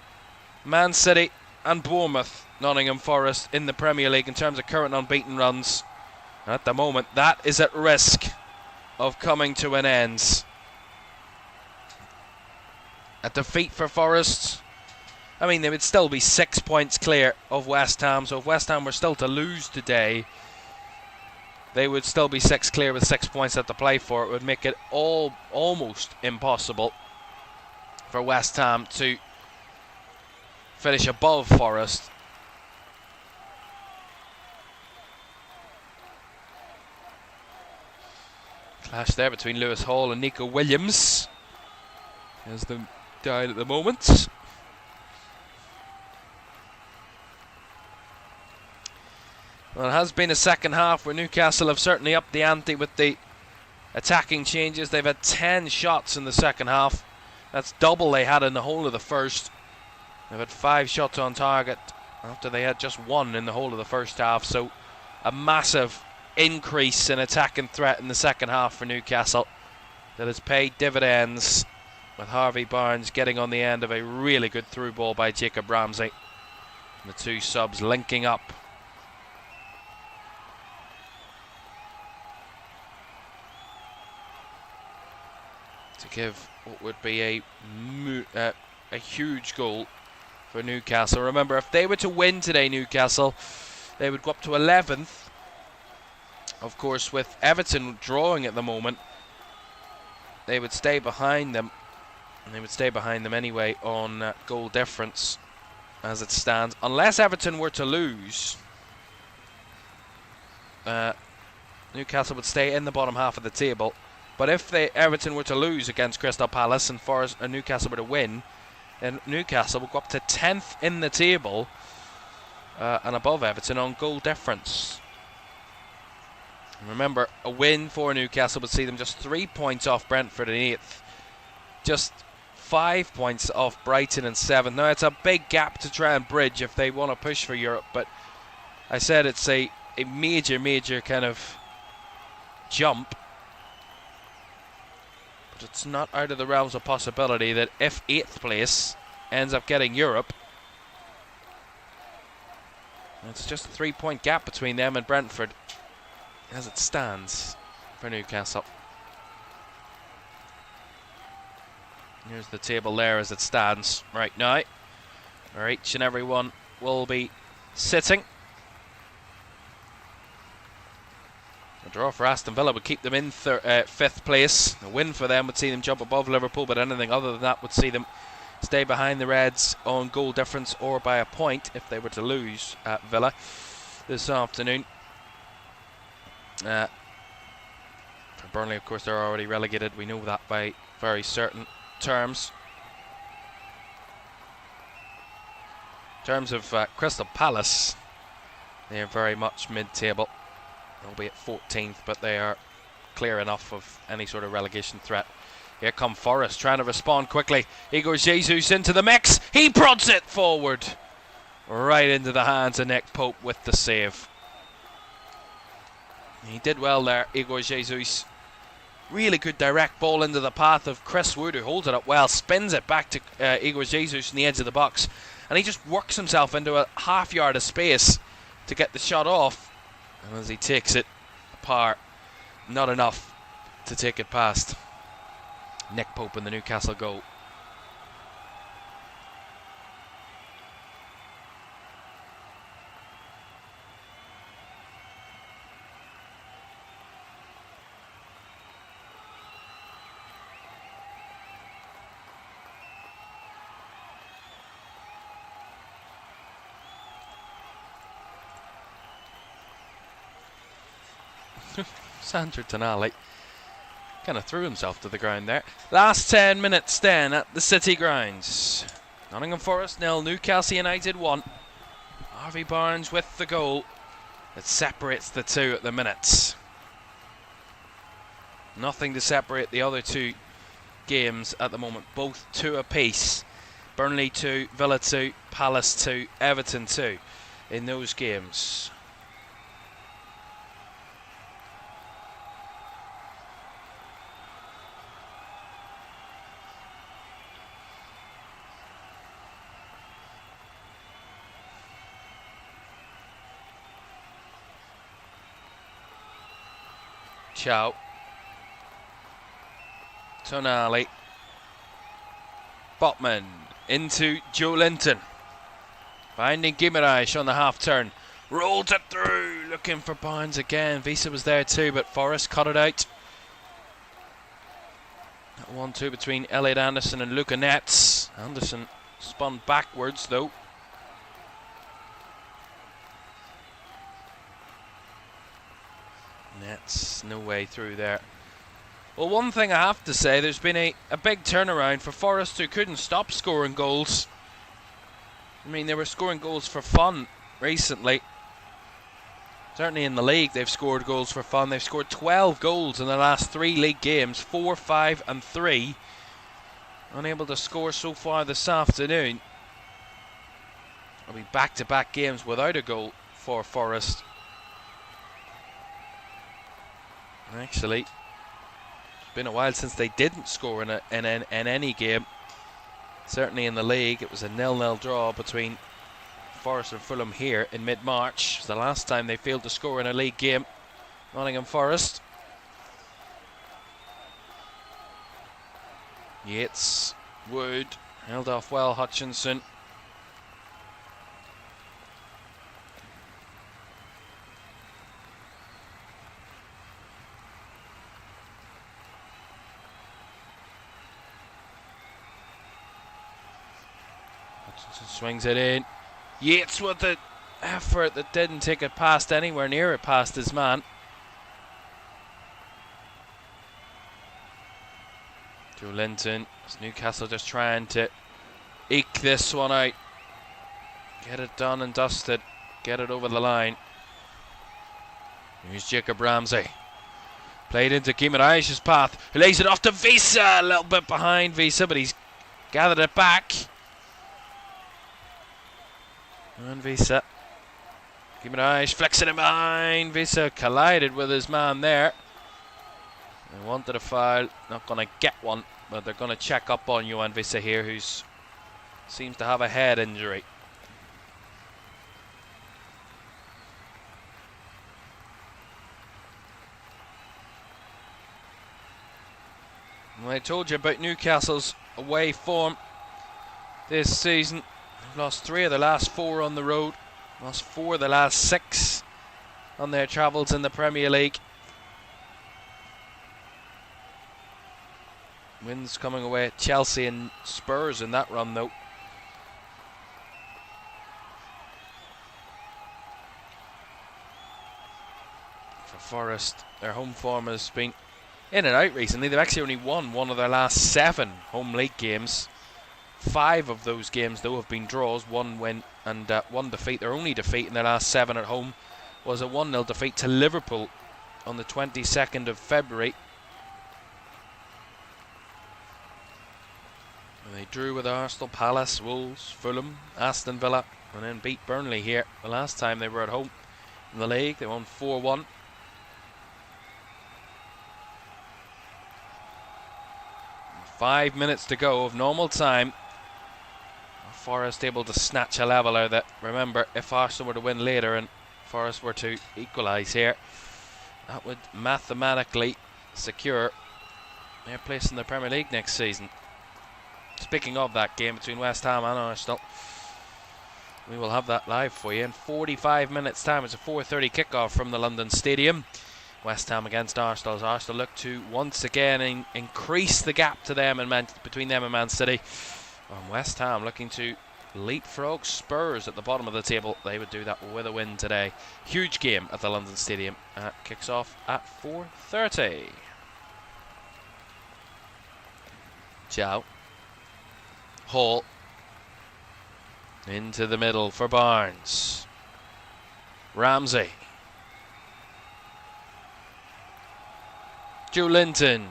Man City and Bournemouth, Nottingham Forest, in the Premier League in terms of current unbeaten runs. And at the moment, that is at risk of coming to an end. A defeat for Forest, I mean, they would still be 6 points clear of West Ham. So if West Ham were still to lose today, they would still be 6 clear with 6 points at the play for. It would make it almost impossible for West Ham to finish above Forest. Clash there between Lewis Hall and Nico Williams as they down at the moment. Well, it has been a second half where Newcastle have certainly upped the ante with the attacking changes. They've had 10 shots in the second half. That's double they had in the whole of the first. They've had 5 shots on target after they had just 1 in the whole of the first half. So a massive increase in attacking threat in the second half for Newcastle that has paid dividends, with Harvey Barnes getting on the end of a really good through ball by Jacob Ramsey. And the two subs linking up. To give what would be a huge goal for Newcastle. Remember, if they were to win today, Newcastle, they would go up to 11th. Of course, with Everton drawing at the moment, they would stay behind them, and they would stay behind them anyway on goal difference as it stands. Unless Everton were to lose, Newcastle would stay in the bottom half of the table. But if Everton were to lose against Crystal Palace and Newcastle were to win, then Newcastle would go up to 10th in the table and above Everton on goal difference. And remember, a win for Newcastle would see them just 3 points off Brentford in 8th, just 5 points off Brighton in 7th. Now, it's a big gap to try and bridge if they want to push for Europe, but I said it's a major kind of jump. But it's not out of the realms of possibility that if 8th place ends up getting Europe, it's just a 3-point gap between them and Brentford as it stands for Newcastle. Here's the table there as it stands right now, where each and every one will be sitting. A draw for Aston Villa would keep them in 5th place. A win for them would see them jump above Liverpool, but anything other than that would see them stay behind the Reds on goal difference or by a point if they were to lose at Villa this afternoon. For Burnley, of course, they're already relegated. We know that by very certain terms. In terms of Crystal Palace, they are very much mid-table. They'll be at 14th, but they are clear enough of any sort of relegation threat. Here come Forest trying to respond quickly. Igor Jesus into the mix. He prods it forward. Right into the hands of Nick Pope with the save. He did well there, Igor Jesus. Really good direct ball into the path of Chris Wood, who holds it up well, spins it back to Igor Jesus in the edge of the box, and he just works himself into a half yard of space to get the shot off. And as he takes it apart, not enough to take it past Nick Pope in the Newcastle goal. Sandro Tonali kind of threw himself to the ground there. Last 10 minutes then at the City grounds. Nottingham Forest 0, Newcastle United 1. Harvey Barnes with the goal that separates the two at the minute. Nothing to separate the other two games at the moment. Both 2 apiece. Burnley 2, Villa 2, Palace 2, Everton 2 in those games. Chow. Tonali. Botman into Joe Linton. Finding Guimaraes on the half turn. Rolls it through. Looking for Barnes again. Visa was there too, but Forrest cut it out. 1-2 between Elliot Anderson and Luca Netz. Anderson spun backwards though. Nets, no way through there. Well, one thing I have to say, there's been a big turnaround for Forest, who couldn't stop scoring goals. I mean, they were scoring goals for fun recently. Certainly in the league, they've scored goals for fun. They've scored 12 goals in the last 3 league games, 4, 5 and 3. Unable to score so far this afternoon. It'll be back-to-back games without a goal for Forest. Actually, it's been a while since they didn't score in any game. Certainly in the league, it was a 0-0 draw between Forest and Fulham here in mid-March. It was the last time they failed to score in a league game. Nottingham Forest. Yates, Wood, held off well, Hutchinson. Swings it in. Yates with the effort that didn't take it past anywhere near it past his man. Joe Linton. Newcastle just trying to eke this one out. Get it done and dusted. Get it over the line. Here's Jacob Ramsey. Played into Guimaraes' path. He lays it off to Visa. A little bit behind Visa, but he's gathered it back. And Visa. Guimaraes flexing it behind. Visa collided with his man there. They wanted a foul, not going to get one, but they're going to check up on Johan Vissa here, who seems to have a head injury. Well, I told you about Newcastle's away form this season. They've lost 3 of the last 4 on the road, lost 4 of the last 6 on their travels in the Premier League. Wins coming away at Chelsea and Spurs in that run, though. For Forest, their home form has been in and out recently. They've actually only won 1 of their last 7 home league games. 5 of those games, though, have been draws, 1 win and 1 defeat. Their only defeat in their last 7 at home was a 1-0 defeat to Liverpool on the 22nd of February. And they drew with Arsenal, Palace, Wolves, Fulham, Aston Villa, and then beat Burnley here the last time they were at home in the league. They won 4-1. Five minutes to go of normal time. Forest able to snatch a leveller that, remember, if Arsenal were to win later and Forest were to equalise here, that would mathematically secure their place in the Premier League next season. Speaking of that game between West Ham and Arsenal, we will have that live for you in 45 minutes time. It's a 4:30 kickoff from the London Stadium. West Ham against Arsenal, as Arsenal look to once again increase the gap to them and between them and Man City. West Ham looking to leapfrog Spurs at the bottom of the table. They would do that with a win today. Huge game at the London Stadium. Kicks off at 4:30. Chow. Hall. Into the middle for Barnes. Ramsey. Joe Linton.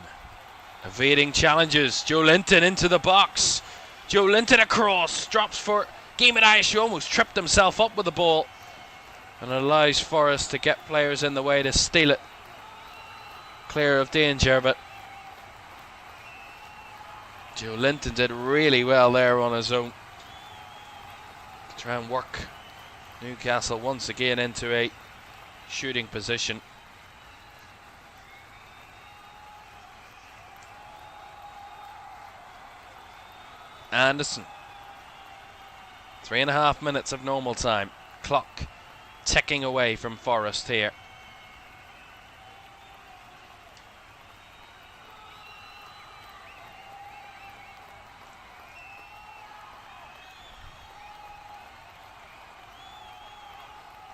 Evading challenges. Joe Linton into the box. Joe Linton across. Drops for Caoimhan Ferris, who almost tripped himself up with the ball. And allows Forest to get players in the way to steal it. Clear of danger, but Joe Linton did really well there on his own. Try and work Newcastle once again into a shooting position. Anderson. 3.5 minutes of normal time. Clock ticking away from Forest here.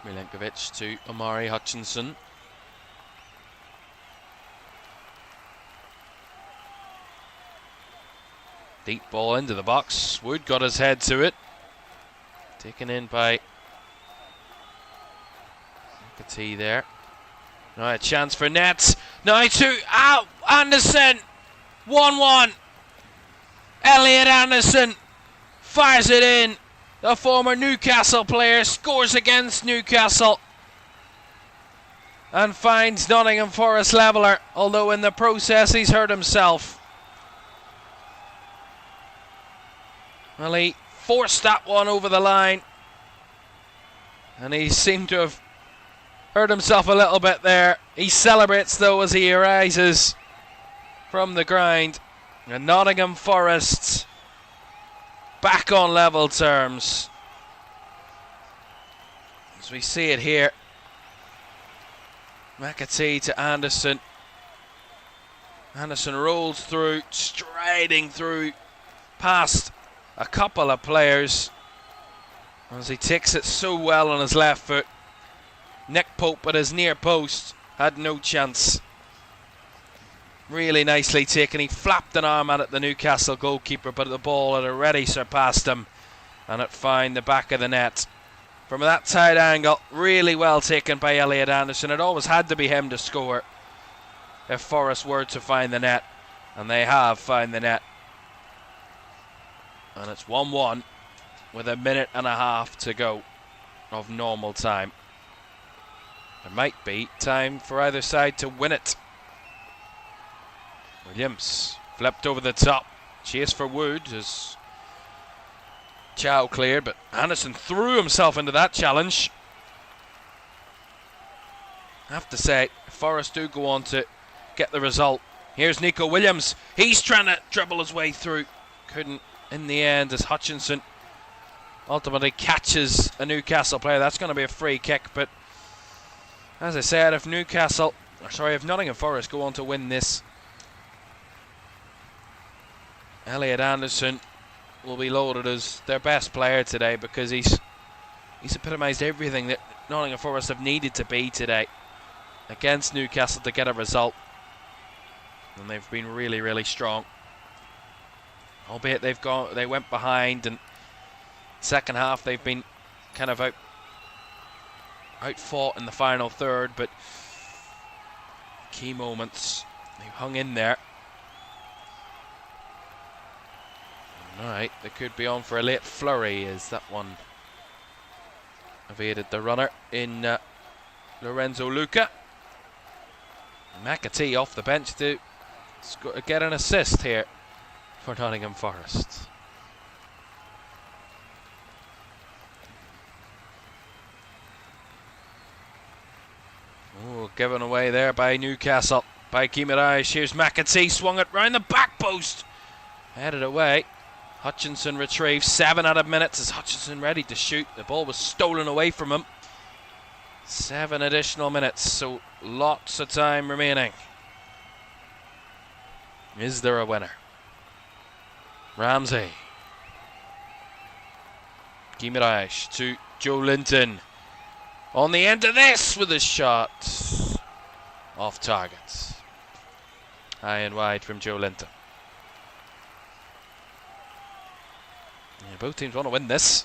Milenkovic to Omari Hutchinson. Deep ball into the box. Wood got his head to it. Taken in by McAtee there. Now a chance for Nets. Now to Anderson. 1-1. Elliot Anderson fires it in. The former Newcastle player scores against Newcastle and finds Nottingham Forest leveller, although in the process he's hurt himself. Well, he forced that one over the line and he seemed to have hurt himself a little bit there. He celebrates though as he arises from the grind. And Nottingham Forest back on level terms. As we see it here. McAtee to Anderson. Anderson rolls through, striding through past a couple of players as he takes it so well on his left foot. Nick Pope at his near post had no chance. Really nicely taken. He flapped an arm at the Newcastle goalkeeper, but the ball had already surpassed him and it found the back of the net. From that tight angle, really well taken by Elliot Anderson. It always had to be him to score if Forest were to find the net, and they have found the net. And it's 1-1 with 1.5 minutes to go of normal time. There might be time for either side to win it. Williams flipped over the top. Chase for Wood as Chow cleared, but Anderson threw himself into that challenge. I have to say, Forest do go on to get the result. Here's Nico Williams. He's trying to dribble his way through. Couldn't in the end as Hutchinson ultimately catches a Newcastle player. That's going to be a free kick, but as I said, if Nottingham Forest go on to win this, Elliot Anderson will be lauded as their best player today, because he's epitomised everything that Nottingham Forest have needed to be today against Newcastle to get a result. And they've been really, really strong. Albeit they went behind, and second half they've been kind of outfought in the final third, but key moments they've hung in there. Alright, they could be on for a late flurry as that one evaded the runner in Lorenzo Luca. McAtee off the bench to get an assist here for Nottingham Forest. Oh, given away there by Newcastle, by Caoimhan. Here's McAtee, swung it round the back post, headed away. Hutchinson retrieves 7 out of minutes. Is Hutchinson ready to shoot? The ball was stolen away from him. 7 additional minutes, so lots of time remaining. Is there a winner? Ramsey. Caoimhan to Joe Linton. On the end of this with a shot. Off target. High and wide from Joe Linton. Yeah, both teams want to win this.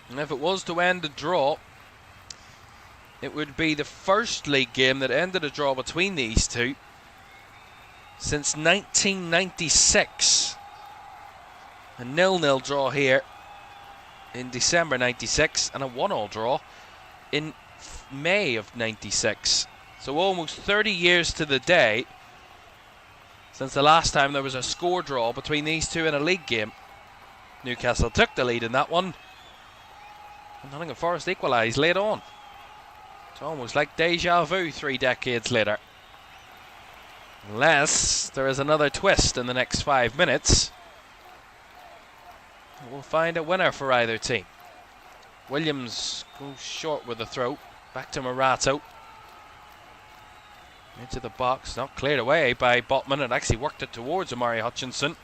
And if it was to end a draw, it would be the first league game that ended a draw between these two since 1996. A 0-0 draw here in December 96 and a 1-1 draw in May of 96. So almost 30 years to the day since the last time there was a score draw between these two in a league game. Newcastle took the lead in that one, and Nottingham Forest equalised late on. It's almost like deja vu 3 decades later. Unless there is another twist in the next 5 minutes, we'll find a winner for either team. Williams goes short with the throw. Back to Morato. Into the box. Not cleared away by Botman. It actually worked it towards Omari Hutchinson.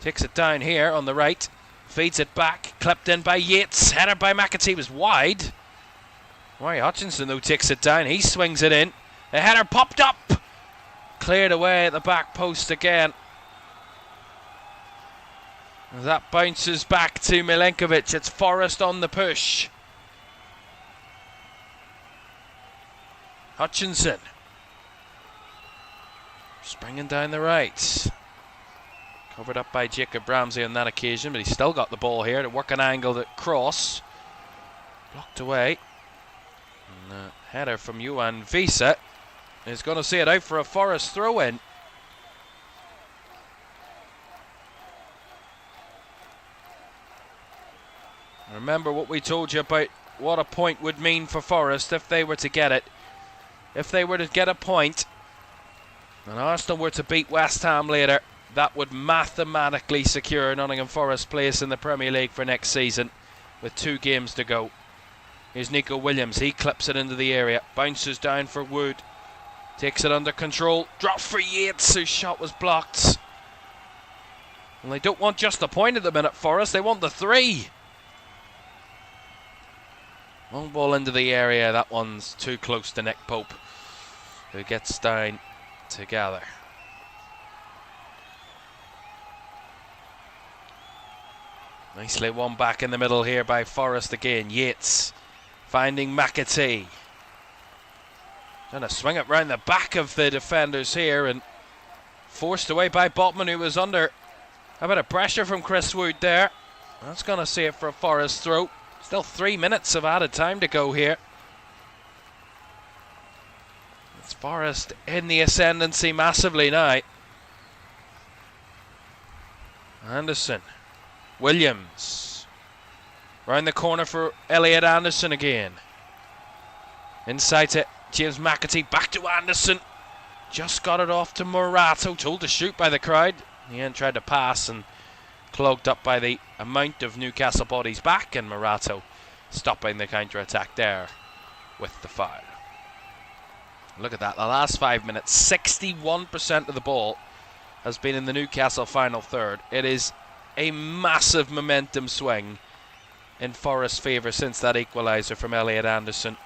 Takes it down here on the right. Feeds it back. Clipped in by Yates. Header by McAtee was wide. Omari Hutchinson though takes it down. He swings it in. The header popped up. Cleared away at the back post again. As that bounces back to Milenkovic. It's Forest on the push. Hutchinson. Springing down the right. Covered up by Jacob Ramsey on that occasion, but he's still got the ball here to work an angle at cross. Blocked away. And a header from Johan Visa is going to see it out for a Forest throw-in. Remember what we told you about what a point would mean for Forest if they were to get it. If they were to get a point and Arsenal were to beat West Ham later, that would mathematically secure Nottingham Forest place in the Premier League for next season with 2 games to go. Here's Nico Williams. He clips it into the area. Bounces down for Wood. Takes it under control. Drop for Yates, whose shot was blocked. And they don't want just the point at the minute, Forest. They want the 3. Long ball into the area. That one's too close to Nick Pope, who gets down to gather. Nicely won back in the middle here by Forest again. Yates finding McAtee. Trying to swing it round the back of the defenders here, and Forced away by Botman, who was under a bit of pressure from Chris Wood there. That's going to see it for a Forest throw. Still 3 minutes of added time to go here. It's Forest in the ascendancy massively now. Anderson. Williams. Round the corner for Elliot Anderson again. Inside to James McAtee. Back to Anderson. Just got it off to Morato. Told to shoot by the crowd. In the end tried to pass and clogged up by the amount of Newcastle bodies back, and Morato stopping the counter-attack there with the foul. Look at that, the last 5 minutes, 61% of the ball has been in the Newcastle final third. It is a massive momentum swing in Forest's favour since that equaliser from Elliot Anderson.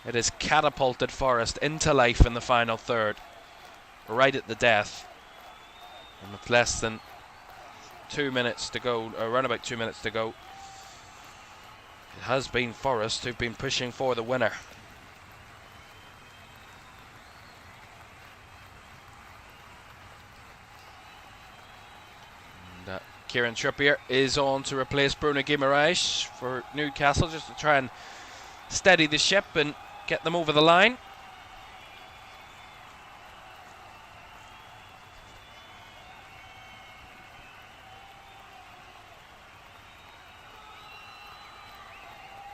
It has catapulted Forest into life in the final third, right at the death. And with less than 2 minutes to go, around about 2 minutes to go, it has been Forest who've been pushing for the winner. And Kieran Trippier is on to replace Bruno Guimaraes for Newcastle, just to try and steady the ship and get them over the line.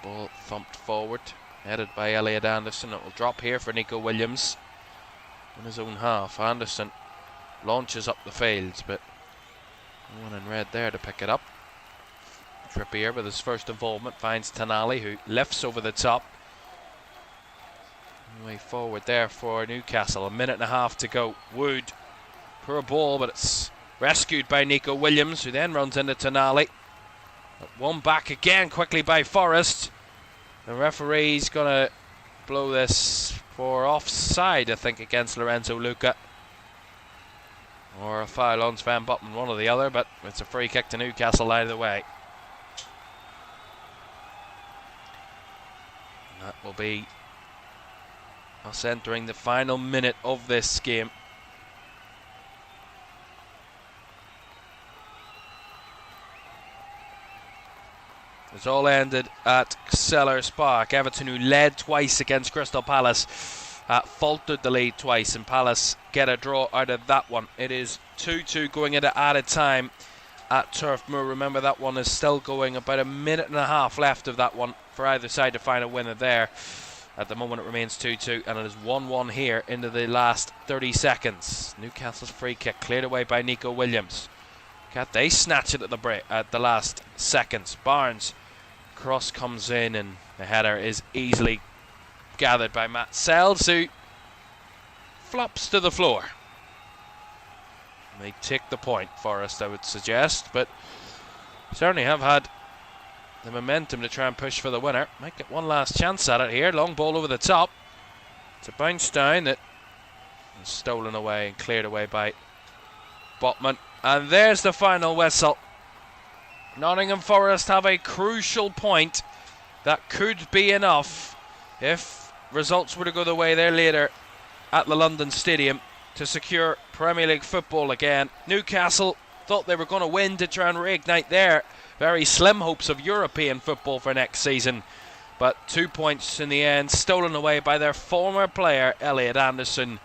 Ball thumped forward, headed by Elliot Anderson. It will drop here for Nico Williams in his own half. Anderson launches up the field, but no one in red there to pick it up. Trippier with his first involvement finds Tonali, who lifts over the top. Way forward there for Newcastle. A minute and a half to go. Wood, poor ball, but it's rescued by Nico Williams, who then runs into Tonali. One back again quickly by Forest. The referee's going to blow this for offside, I think, against Lorenzo Luca. Or a foul on Sven Botman, one or the other, but it's a free kick to Newcastle either way. And that will be us entering the final minute of this game. It's all ended at Sellers Park. Everton, who led twice against Crystal Palace, faltered the lead twice, and Palace get a draw out of that one. It is 2-2 going into added time at Turf Moor. Remember, that one is still going. About a minute and a half left of that one for either side to find a winner there. At the moment it remains 2-2, and it is 1-1 here into the last 30 seconds. Newcastle's free kick cleared away by Nico Williams. They snatch it at the break at the last seconds. Barnes cross comes in, and the header is easily gathered by Matt Sells, who flops to the floor. They take the point, Forest, I would suggest, but certainly have had the momentum to try and push for the winner. Might get one last chance at it here. Long ball over the top. It's a bounce down that is stolen away and cleared away by Botman. And there's the final whistle. Nottingham Forest have a crucial point that could be enough if results were to go the way they're later at the London Stadium to secure Premier League football again. Newcastle thought they were going to win to try and reignite their very slim hopes of European football for next season, but 2 points in the end stolen away by their former player Elliot Anderson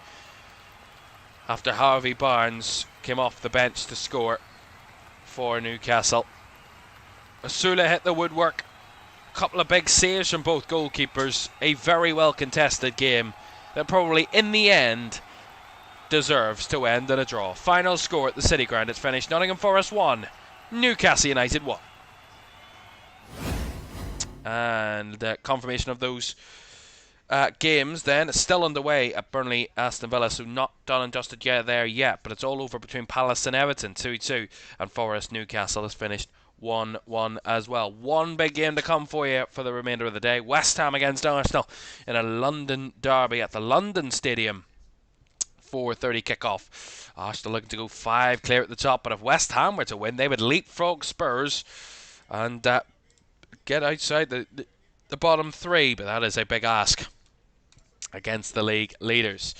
after Harvey Barnes came off the bench to score for Newcastle. Asula hit the woodwork. A couple of big saves from both goalkeepers. A very well contested game that probably in the end deserves to end in a draw. Final score at the City Ground. It's finished Nottingham Forest 1, Newcastle United 1. And confirmation of those games then is still underway at Burnley Aston Villa, so not done and dusted there yet, but it's all over between Palace and Everton 2-2, and Forest Newcastle has finished 1-1 as well. One big game to come for you for the remainder of the day. West Ham against Arsenal in a London derby at the London Stadium. 4:30 kickoff. Arsenal looking to go 5 clear at the top, but if West Ham were to win, they would leapfrog Spurs and get outside the bottom 3, but that is a big ask against the league leaders.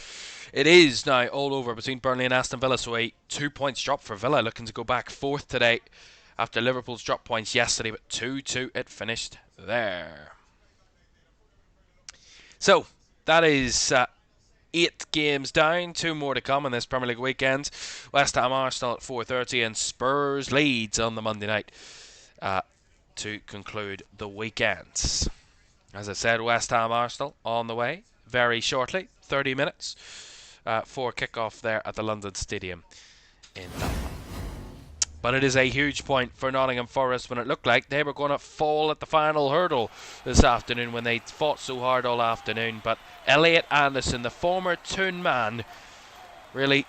It is now all over between Burnley and Aston Villa, so a 2 points drop for Villa, looking to go back fourth today after Liverpool's drop points yesterday, but 2-2 it finished there. So that is 8 games down, 2 more to come in this Premier League weekend. West Ham Arsenal at 4:30 and Spurs Leeds on the Monday night to conclude the weekend. As I said, West Ham Arsenal on the way very shortly, 30 minutes for kick-off there at the London Stadium in Dublin. But it is a huge point for Nottingham Forest when it looked like they were going to fall at the final hurdle this afternoon when they fought so hard all afternoon. But Elliot Anderson, the former Toon man, really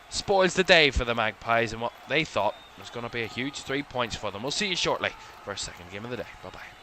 spoils the day for the Magpies and what they thought was going to be a huge 3 points for them. We'll see you shortly for a second game of the day. Bye-bye.